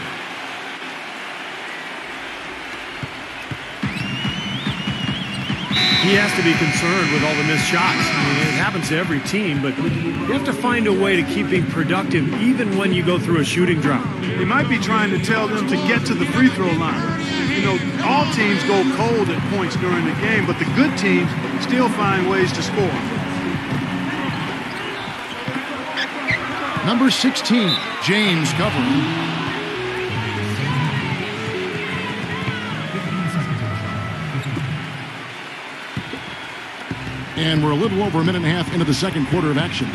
G: he has to be concerned with all the missed shots. I mean, it happens to every team, but you have to find a way to keep being productive even when you go through a shooting drought.
H: He might be trying to tell them to get to the free throw line. You know, all teams go cold at points during the game, but the good teams still find ways to score.
F: Number 16, James covering. And we're a little over a minute and a half into the second quarter of action.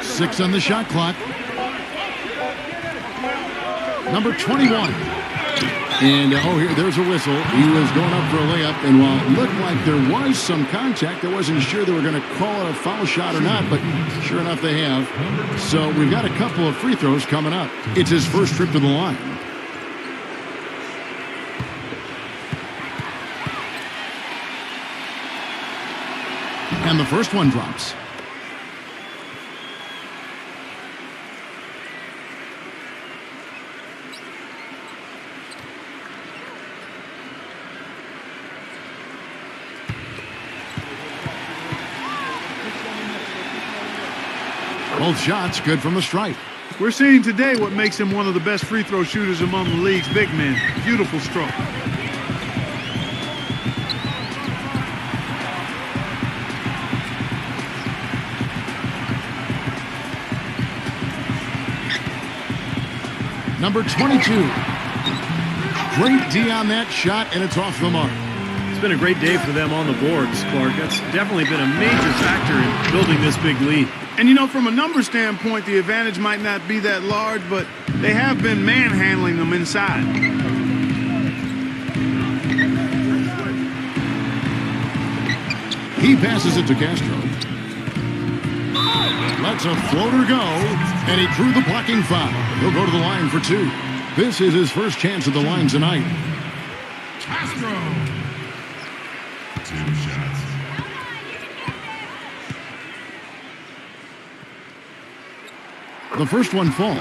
F: Six on the shot clock. Number 21. And, there's a whistle. He was going up for a layup, and while it looked like there was some contact, I wasn't sure they were going to call it a foul shot or not, but sure enough they have. So we've got a couple of free throws coming up. It's his first trip to the line. And the first one drops. Both shots good from the stripe.
H: We're seeing today what makes him one of the best free throw shooters among the league's big men. Beautiful stroke.
F: Number 22. Great D on that shot, and it's off the mark.
G: It's been a great day for them on the boards, Clark. That's definitely been a major factor in building this big lead.
H: And, you know, from a number standpoint, the advantage might not be that large, but they have been manhandling them inside.
F: He passes it to Castro. Lets a floater go, and he drew the blocking foul. He'll go to the line for two. This is his first chance at the line tonight.
K: Castro. 2 shots.
F: The first one falls.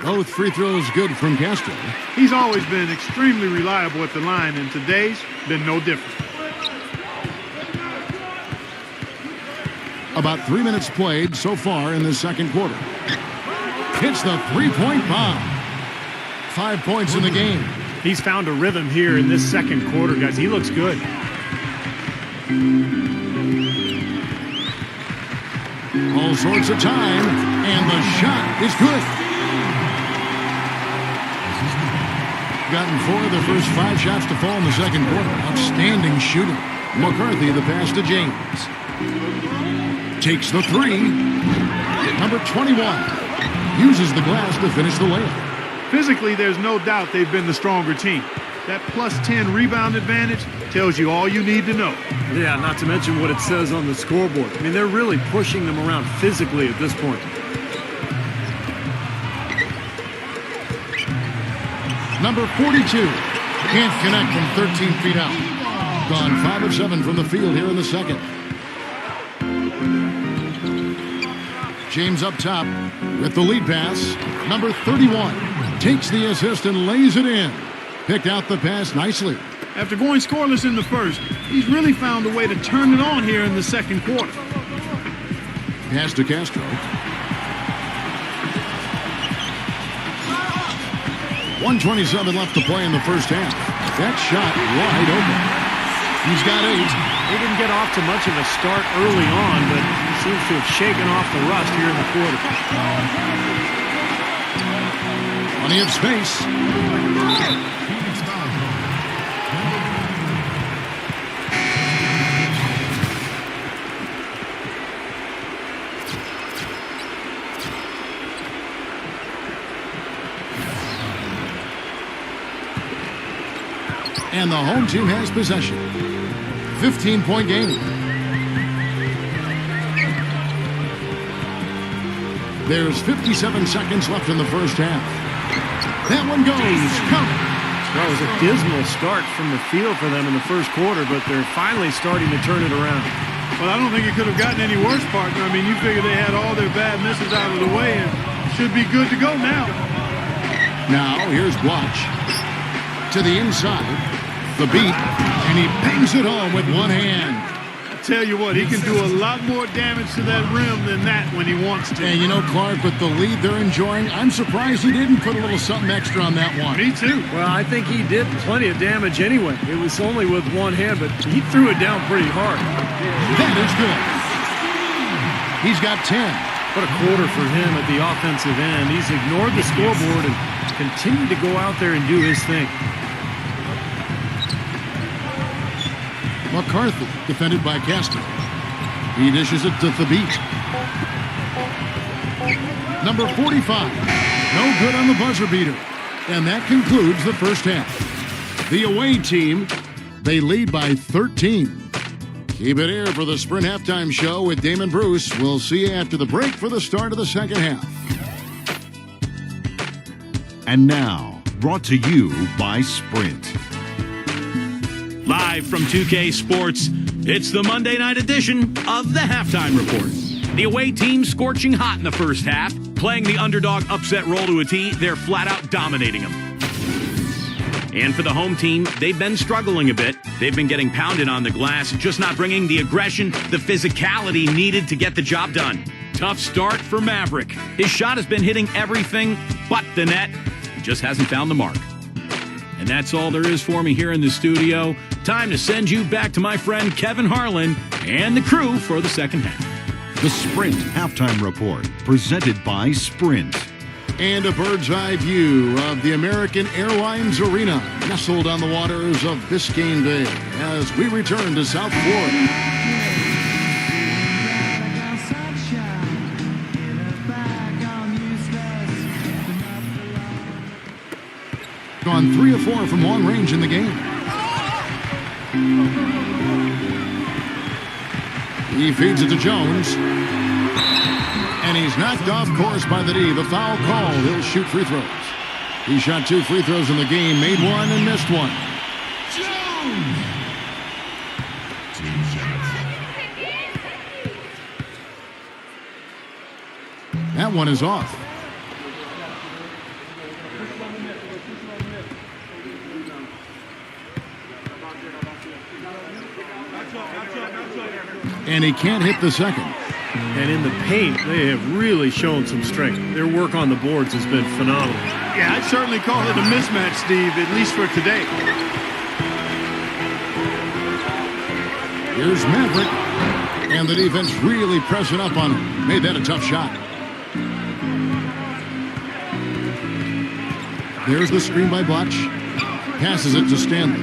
F: Both free throws good from Castro.
H: He's always been extremely reliable at the line, and today's been no different.
F: About 3 minutes played so far in the second quarter. Hits the three-point bomb. 5 points in the game.
G: He's found a rhythm here in this second quarter, guys. He looks good.
F: All sorts of time, and the shot is good. Gotten 4 of the first 5 shots to fall in the second quarter. Outstanding shooting. McCarthy the pass to James. Takes the three. Number 21 uses the glass to finish the layup.
H: Physically, there's no doubt they've been the stronger team. That plus 10 rebound advantage tells you all you need to know.
G: Yeah, not to mention what it says on the scoreboard. I mean, they're really pushing them around physically at this point.
F: Number 42 can't connect from 13 feet out. Gone 5 of 7 from the field here in the second. James up top with the lead pass. Number 31 takes the assist and lays it in. Picked out the pass nicely.
H: After going scoreless in the first, he's really found a way to turn it on here in the second quarter.
F: Pass to Castro. 1:27 left to play in the first half. That shot wide open. He's got 8.
G: They didn't get off to much of a start early on, but he seems to have shaken off the rust here in the quarter.
F: Plenty of space. And the home team has possession. 15-point game. There's 57 seconds left in the first half. That one goes. Count.
G: That was a dismal start from the field for them in the first quarter, but they're finally starting to turn it around.
H: Well, I don't think it could have gotten any worse, partner. I mean, you figure they had all their bad misses out of the way and should be good to go now.
F: Now, here's Watch. To the inside. The beat. And he bangs it home with one hand.
H: Tell you what, he can do a lot more damage to that rim than that when he wants to.
F: And you know, Clark, with the lead they're enjoying, I'm surprised he didn't put a little something extra on that one.
H: Me too.
G: Well, I think he did plenty of damage anyway. It was only with one hand, but he threw it down pretty hard.
F: That is good. He's got 10.
G: What a quarter for him at the offensive end. He's ignored the scoreboard and continued to go out there and do his thing.
F: McCarthy, defended by Caston. He dishes it to Thabit. Number 45. No good on the buzzer beater. And that concludes the first half. The away team, they lead by 13. Keep it here for the Sprint Halftime Show with Damon Bruce. We'll see you after the break for the start of the second half.
L: And now, brought to you by Sprint.
D: Live from 2K Sports, it's the Monday night edition of the Halftime Report. The away team scorching hot in the first half, playing the underdog upset role to a T. They're flat out dominating them. And for the home team, they've been struggling a bit. They've been getting pounded on the glass, just not bringing the aggression, the physicality needed to get the job done. Tough start for Maverick. His shot has been hitting everything but the net. He just hasn't found the mark. And that's all there is for me here in the studio. Time to send you back to my friend Kevin Harlan and the crew for the second half.
L: The Sprint Halftime Report, presented by Sprint.
F: And a bird's eye view of the American Airlines Arena, nestled on the waters of Biscayne Bay, as we return to South Florida. Gone 3 of 4 from long range in the game. He feeds it to Jones. And he's knocked off course by the D. The foul called. He'll shoot free throws. He shot 2 free throws in the game, made 1 and missed 1.
K: Jones! 2 shots.
F: That one is off. And he can't hit the second.
G: And in the paint, they have really shown some strength. Their work on the boards has been phenomenal.
H: Yeah, I'd certainly call it a mismatch, Steve, at least for today.
F: Here's Maverick. And the defense really pressing up on him. Made that a tough shot. There's the screen by Blatch. Passes it to Stanley.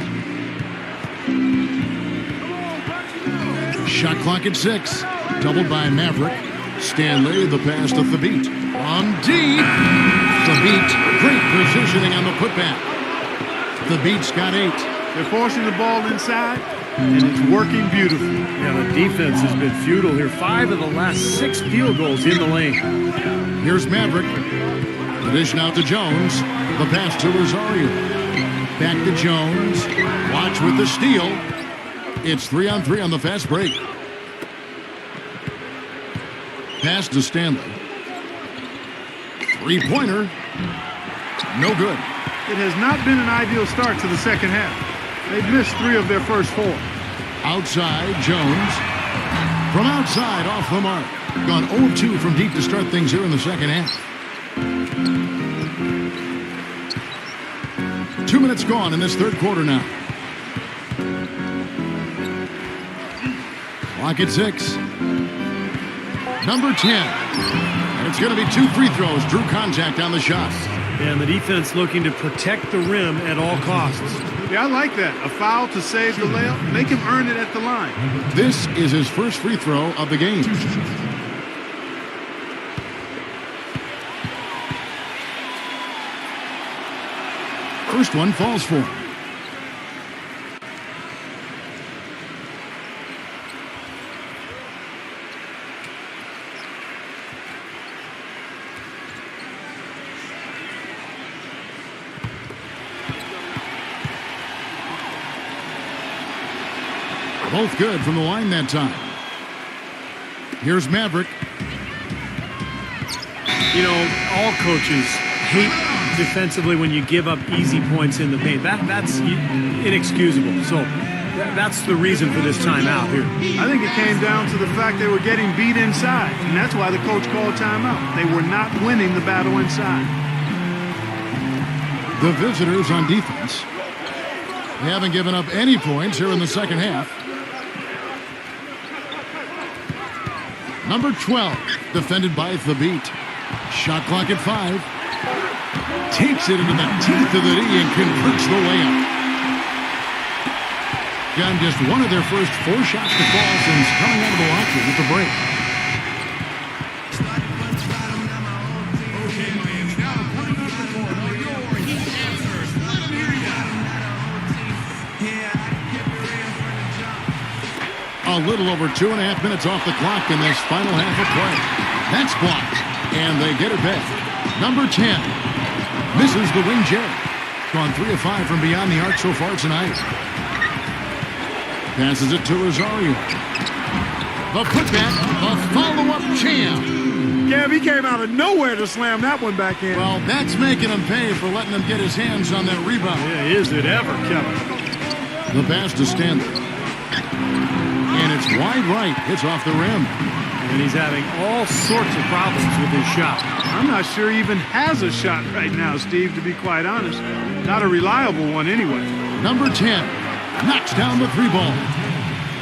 F: Shot clock at 6. Doubled by Maverick. Stanley, the pass to Thabit. On deep. Thabit, great positioning on the putback. Thabit's got 8.
H: They're forcing the ball inside, and it's working beautifully.
G: Yeah, the defense has been futile here. 5 of the last 6 field goals in the lane.
F: Here's Maverick. The dish now to Jones. The pass to Rosario. Back to Jones. Watch with the steal. It's 3-on-3 on the fast break. Pass to Stanley. 3-pointer. No good.
H: It has not been an ideal start to the second half. They've missed 3 of their first 4.
F: Outside, Jones. From outside, off the mark. Gone 0-2 from deep to start things here in the second half. 2 minutes gone in this third quarter now. Clock at 6. Number 10. And it's going to be 2 free throws. Drew contact on the shot.
G: And the defense looking to protect the rim at all costs.
H: Yeah, I like that. A foul to save the layup. Make him earn it at the line.
F: This is his first free throw of the game. First one falls for him. Both good from the line that time. Here's Maverick.
G: You know, all coaches hate defensively when you give up easy points in the paint. That's inexcusable. So that's the reason for this timeout here.
H: I think it came down to the fact they were getting beat inside, and that's why the coach called timeout. They were not winning the battle inside.
F: The visitors on defense. They haven't given up any points here in the second half. Number 12, defended by the beat. Shot clock at 5. Takes it into the teeth of the D and converts the layup. Got just one of their first 4 shots to fall since coming out of the locker room at the break.
K: Okay, Miami, now point up the court for your Heat answers. Let them hear ya.
F: A little over 2.5 minutes off the clock in this final half of play. That's blocked, and they get it back. Number 10 misses the wing J. Gone 3 of 5 from beyond the arc so far tonight. Passes it to Rosario. The putback, the follow-up jam.
H: Yeah, he came out of nowhere to slam that one back in.
F: Well, that's making him pay for letting him get his hands on that rebound.
G: Yeah, is it ever, Kevin?
F: The pass to Stanley. And it's wide right. It's off the rim.
G: And he's having all sorts of problems with his shot.
H: I'm not sure he even has a shot right now, Steve, to be quite honest. Not a reliable one anyway.
F: Number 10 knocks down the 3-ball.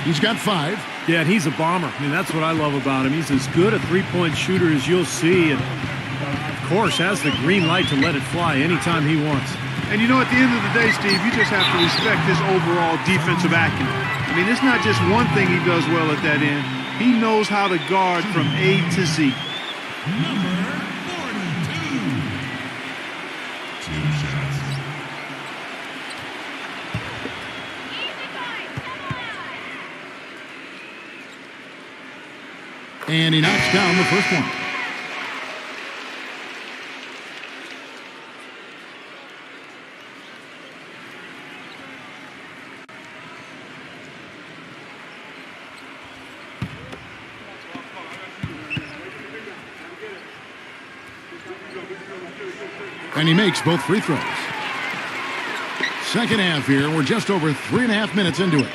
F: He's got 5.
G: Yeah, and he's a bomber. I mean, that's what I love about him. He's as good a three-point shooter as you'll see. And, of course, has the green light to let it fly anytime he wants.
H: And, you know, at the end of the day, Steve, you just have to respect his overall defensive acumen. I mean, it's not just one thing he does well at that end. He knows how to guard from A to Z.
K: Number 42. 2 shots.
F: And he knocks down the first one. And he makes both free throws. Second half here. We're just over 3.5 minutes into it.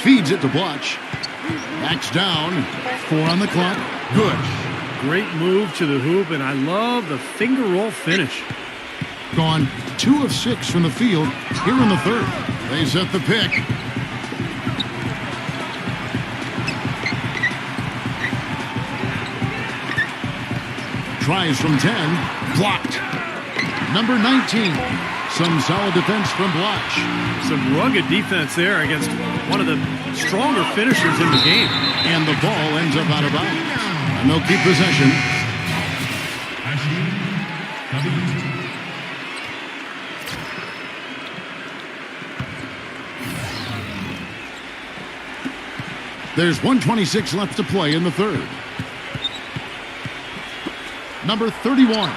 F: Feeds it to Blotch. Backs down. 4 on the clock. Good.
G: Great move to the hoop, and I love the finger roll finish.
F: Gone 2 of 6 from the field here in the third. They set the pick. Tries from 10. Blocked. Number 19. Some solid defense from Blotch.
G: Some rugged defense there against one of the stronger finishers in the game.
F: And the ball ends up out of bounds. And they'll keep possession. There's 1:26 left to play in the third. Number 31,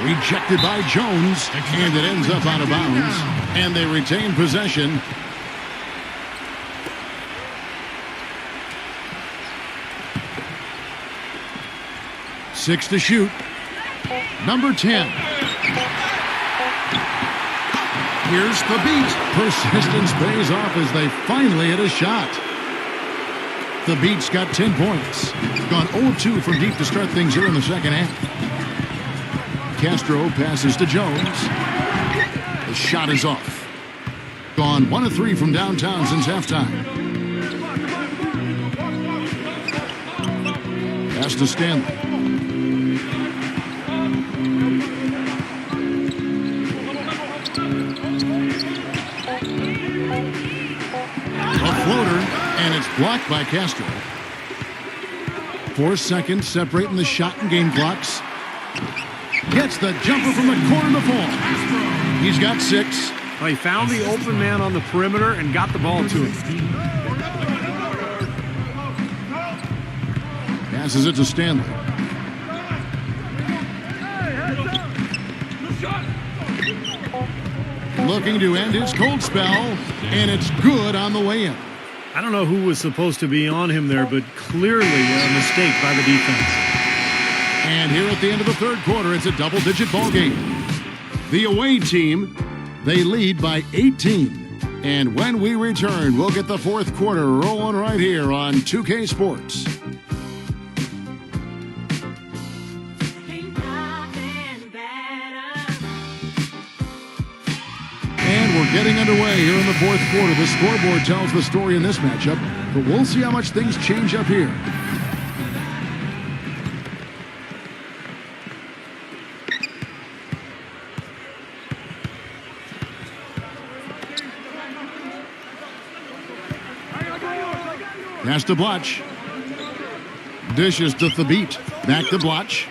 F: rejected by Jones, and it ends up out of bounds, and they retain possession. Six to shoot. Number 10. Here's the beat. Persistence pays off as they finally hit a shot. The Beat's got 10 points. Gone 0-2 from deep to start things here in the second half. Castro passes to Jones. The shot is off. Gone 1 of 3 from downtown since halftime. Pass to Stanley. A floater, and it's blocked by Castro. 4 seconds separating the shot and game clocks. Gets the jumper from the corner to fall. He's got 6.
G: Well, he found the open man on the perimeter and got the ball to him.
F: Passes it to Stanley. looking to end his cold spell, and it's good on the way in.
G: I don't know who was supposed to be on him there, but clearly a mistake by the defense.
F: And here at the end of the third quarter, it's a double-digit ball game. The away team, they lead by 18. And when we return, we'll get the fourth quarter rolling right here on 2K Sports. And we're getting underway here in the fourth quarter. The scoreboard tells the story in this matchup, but we'll see how much things change up here. Pass to Blotch. Dishes to Thabit. Back to Blotch.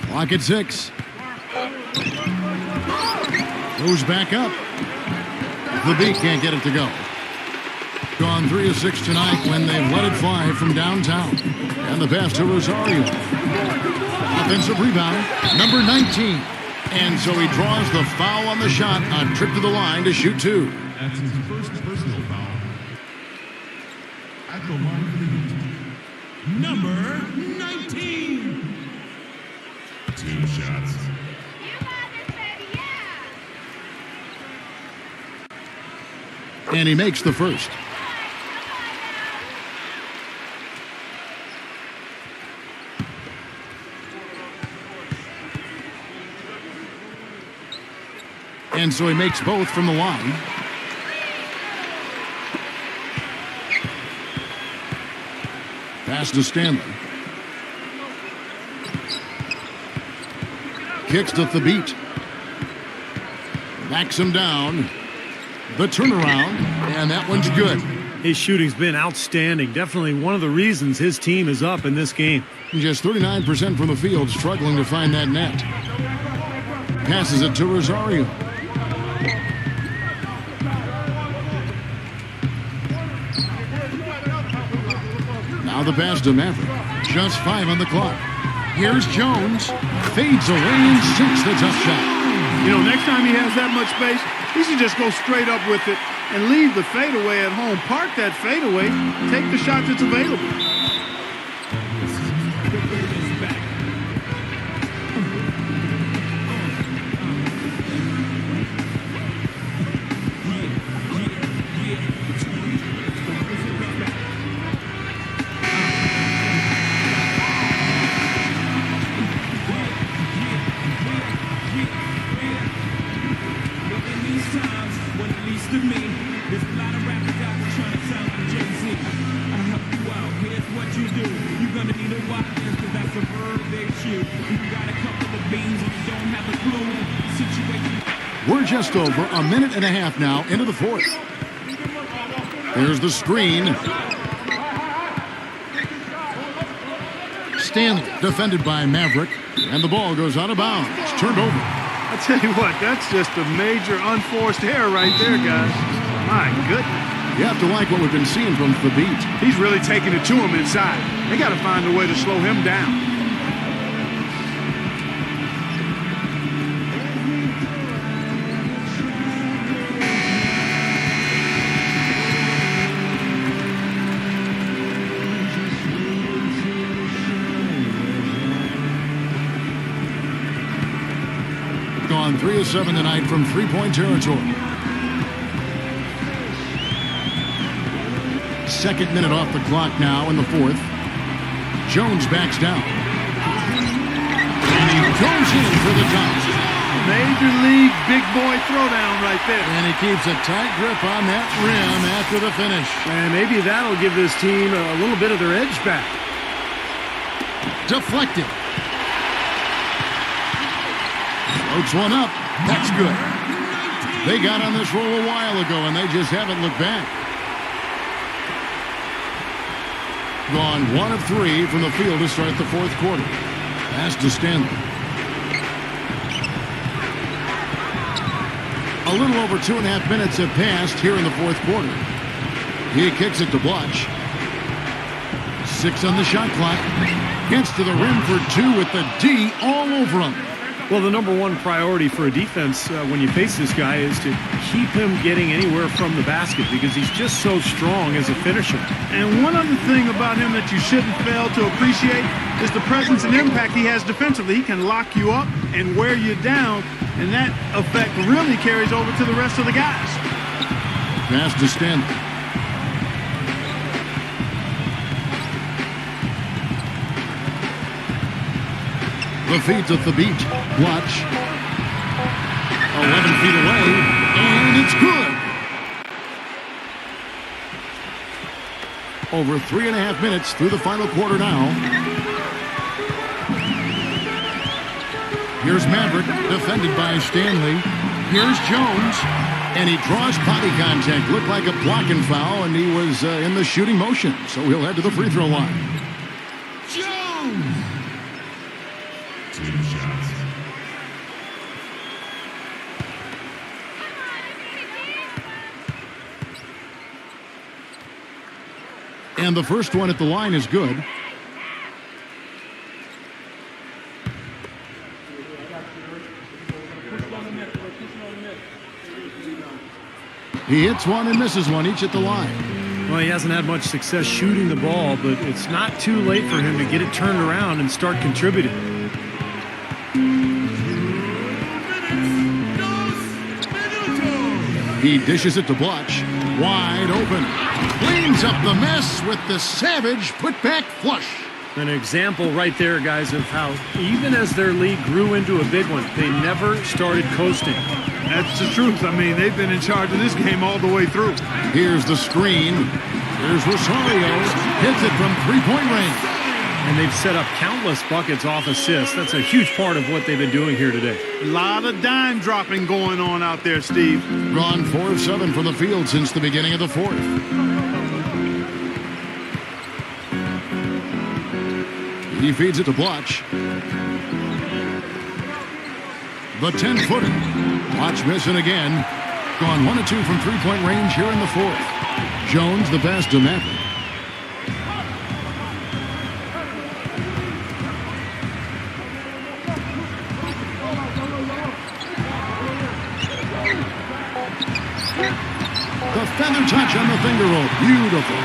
F: Clock at 6. Goes back up. Thabit can't get it to go. Gone 3 of 6 tonight when they've let it fly from downtown. And the pass to Rosario. Offensive rebound, number 19. And so he draws the foul on the shot. A trip to the line to shoot 2.
K: That's his first personal foul. At the line for the Heat. Number 19. 2 shots.
F: And he makes the first. And so he makes both from the line. Pass to Stanley. Kicks to Thabit. Backs him down. The turnaround, and that one's good.
G: His shooting's been outstanding. Definitely one of the reasons his team is up in this game.
F: Just 39% from the field, struggling to find that net. Passes it to Rosario. Now the pass to Maverick. Just 5 on the clock. Here's Jones. Fades away and sinks the tough shot.
H: You know, next time he has that much space, he should just go straight up with it and leave the fadeaway at home. Park that fadeaway, take the shot that's available.
F: We're just over a minute and a half now into the fourth. There's the screen. Stanley defended by Maverick, and the ball goes out of bounds. It's turned over.
H: I tell you what, that's just a major unforced error right there, guys. My goodness.
F: You have to like what we've been seeing from Thabit.
H: He's really taking it to him inside. They got to find a way to slow him down.
F: Gone 3 of 7 tonight from three-point territory. Second minute off the clock now in the fourth. Jones backs down. And he goes in for the top.
H: Major league big boy throwdown right there.
F: And he keeps a tight grip on that rim after the finish.
G: And maybe that'll give this team a little bit of their edge back.
F: Deflected. Floats one up. That's good. They got on this roll a while ago, and they just haven't looked back. Gone 1 of 3 from the field to start the fourth quarter. Pass to Stanley. A little over 2.5 minutes have passed here in the fourth quarter. He kicks it to Blotch. 6 on the shot clock. Gets to the rim for 2 with the D all over him.
G: Well, the number one priority for a defense when you face this guy is to keep him getting anywhere from the basket because he's just so strong as a finisher.
H: And one other thing about him that you shouldn't fail to appreciate is the presence and impact he has defensively. He can lock you up and wear you down, and that effect really carries over to the rest of the guys.
F: Pass to Stanley. The feet at the beat. Watch. 11 feet away, and it's good. Over 3.5 minutes through the final quarter now. Here's Maverick, defended by Stanley. Here's Jones, and he draws body contact. Looked like a blocking foul, and he was in the shooting motion, so he'll head to the free throw line.
K: Jones! 2 shots.
F: And the first one at the line is good. He hits one and misses one, each at the line.
G: Well, he hasn't had much success shooting the ball, but it's not too late for him to get it turned around and start contributing.
F: He dishes it to Blotch. Wide open. Cleans up the mess with the savage put-back flush.
G: An example right there, guys, of how even as their lead grew into a big one, they never started coasting.
H: That's the truth. I mean, they've been in charge of this game all the way through.
F: Here's the screen. Here's Rosario. Hits it from three-point range.
G: And they've set up countless buckets off assists. That's a huge part of what they've been doing here today.
H: A lot of dime dropping going on out there, Steve.
F: Gone 4 of 7 from the field since the beginning of the fourth. He feeds it to Blotch. The 10-footer. Blotch missing again. Gone 1 of 2 from three-point range here in the fourth. Jones the pass to Maverick. The feather touch on the finger roll. Beautiful.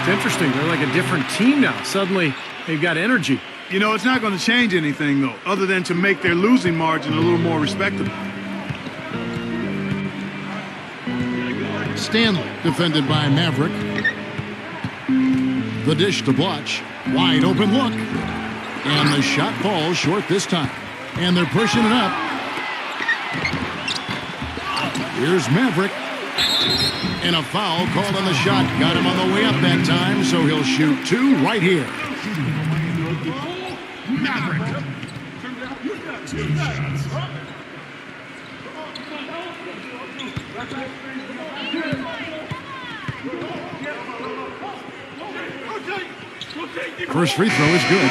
G: It's interesting. They're like a different team now. Suddenly, they've got energy.
H: You know, it's not going to change anything, though, other than to make their losing margin a little more respectable.
F: Stanley, defended by Maverick. The dish to Blotch. Wide open look. And the shot falls short this time. And they're pushing it up. Here's Maverick. And a foul called on the shot. Got him on the way up that time, so he'll shoot 2 right here.
K: Maverick. 2 shots.
F: First free throw is good.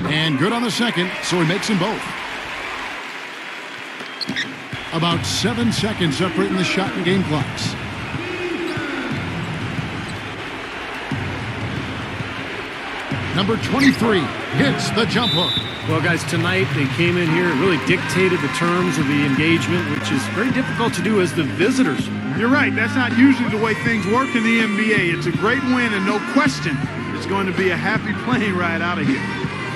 F: And good on the second, so he makes them both. About 7 seconds separating the shot and game clocks. Number 23 hits the jump hook.
G: Well, guys, tonight they came in here and really dictated the terms of the engagement, which is very difficult to do as the visitors.
H: You're right. That's not usually the way things work in the NBA. It's a great win, and no question, it's going to be a happy plane ride out of here.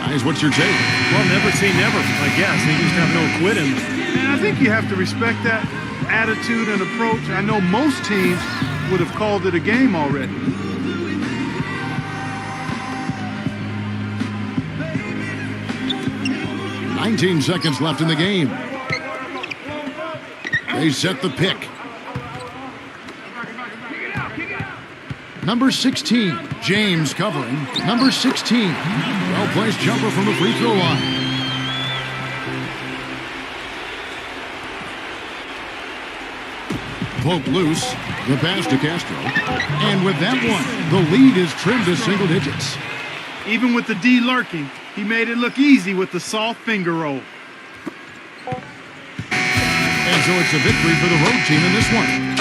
F: Guys, what's your take?
G: Well, never say never, I guess. They just have no quit in them.
H: And I think you have to respect that attitude and approach. I know most teams would have called it a game already.
F: "19 seconds left in the game. They set the pick. Number 16, James covering. Number 16, well-placed jumper from the free throw line. Poke loose, the pass to Castro. And with that one, the lead is trimmed to single digits.
H: Even with the D lurking, He made it look easy with the soft finger roll.
F: And so it's a victory for the road team in this one.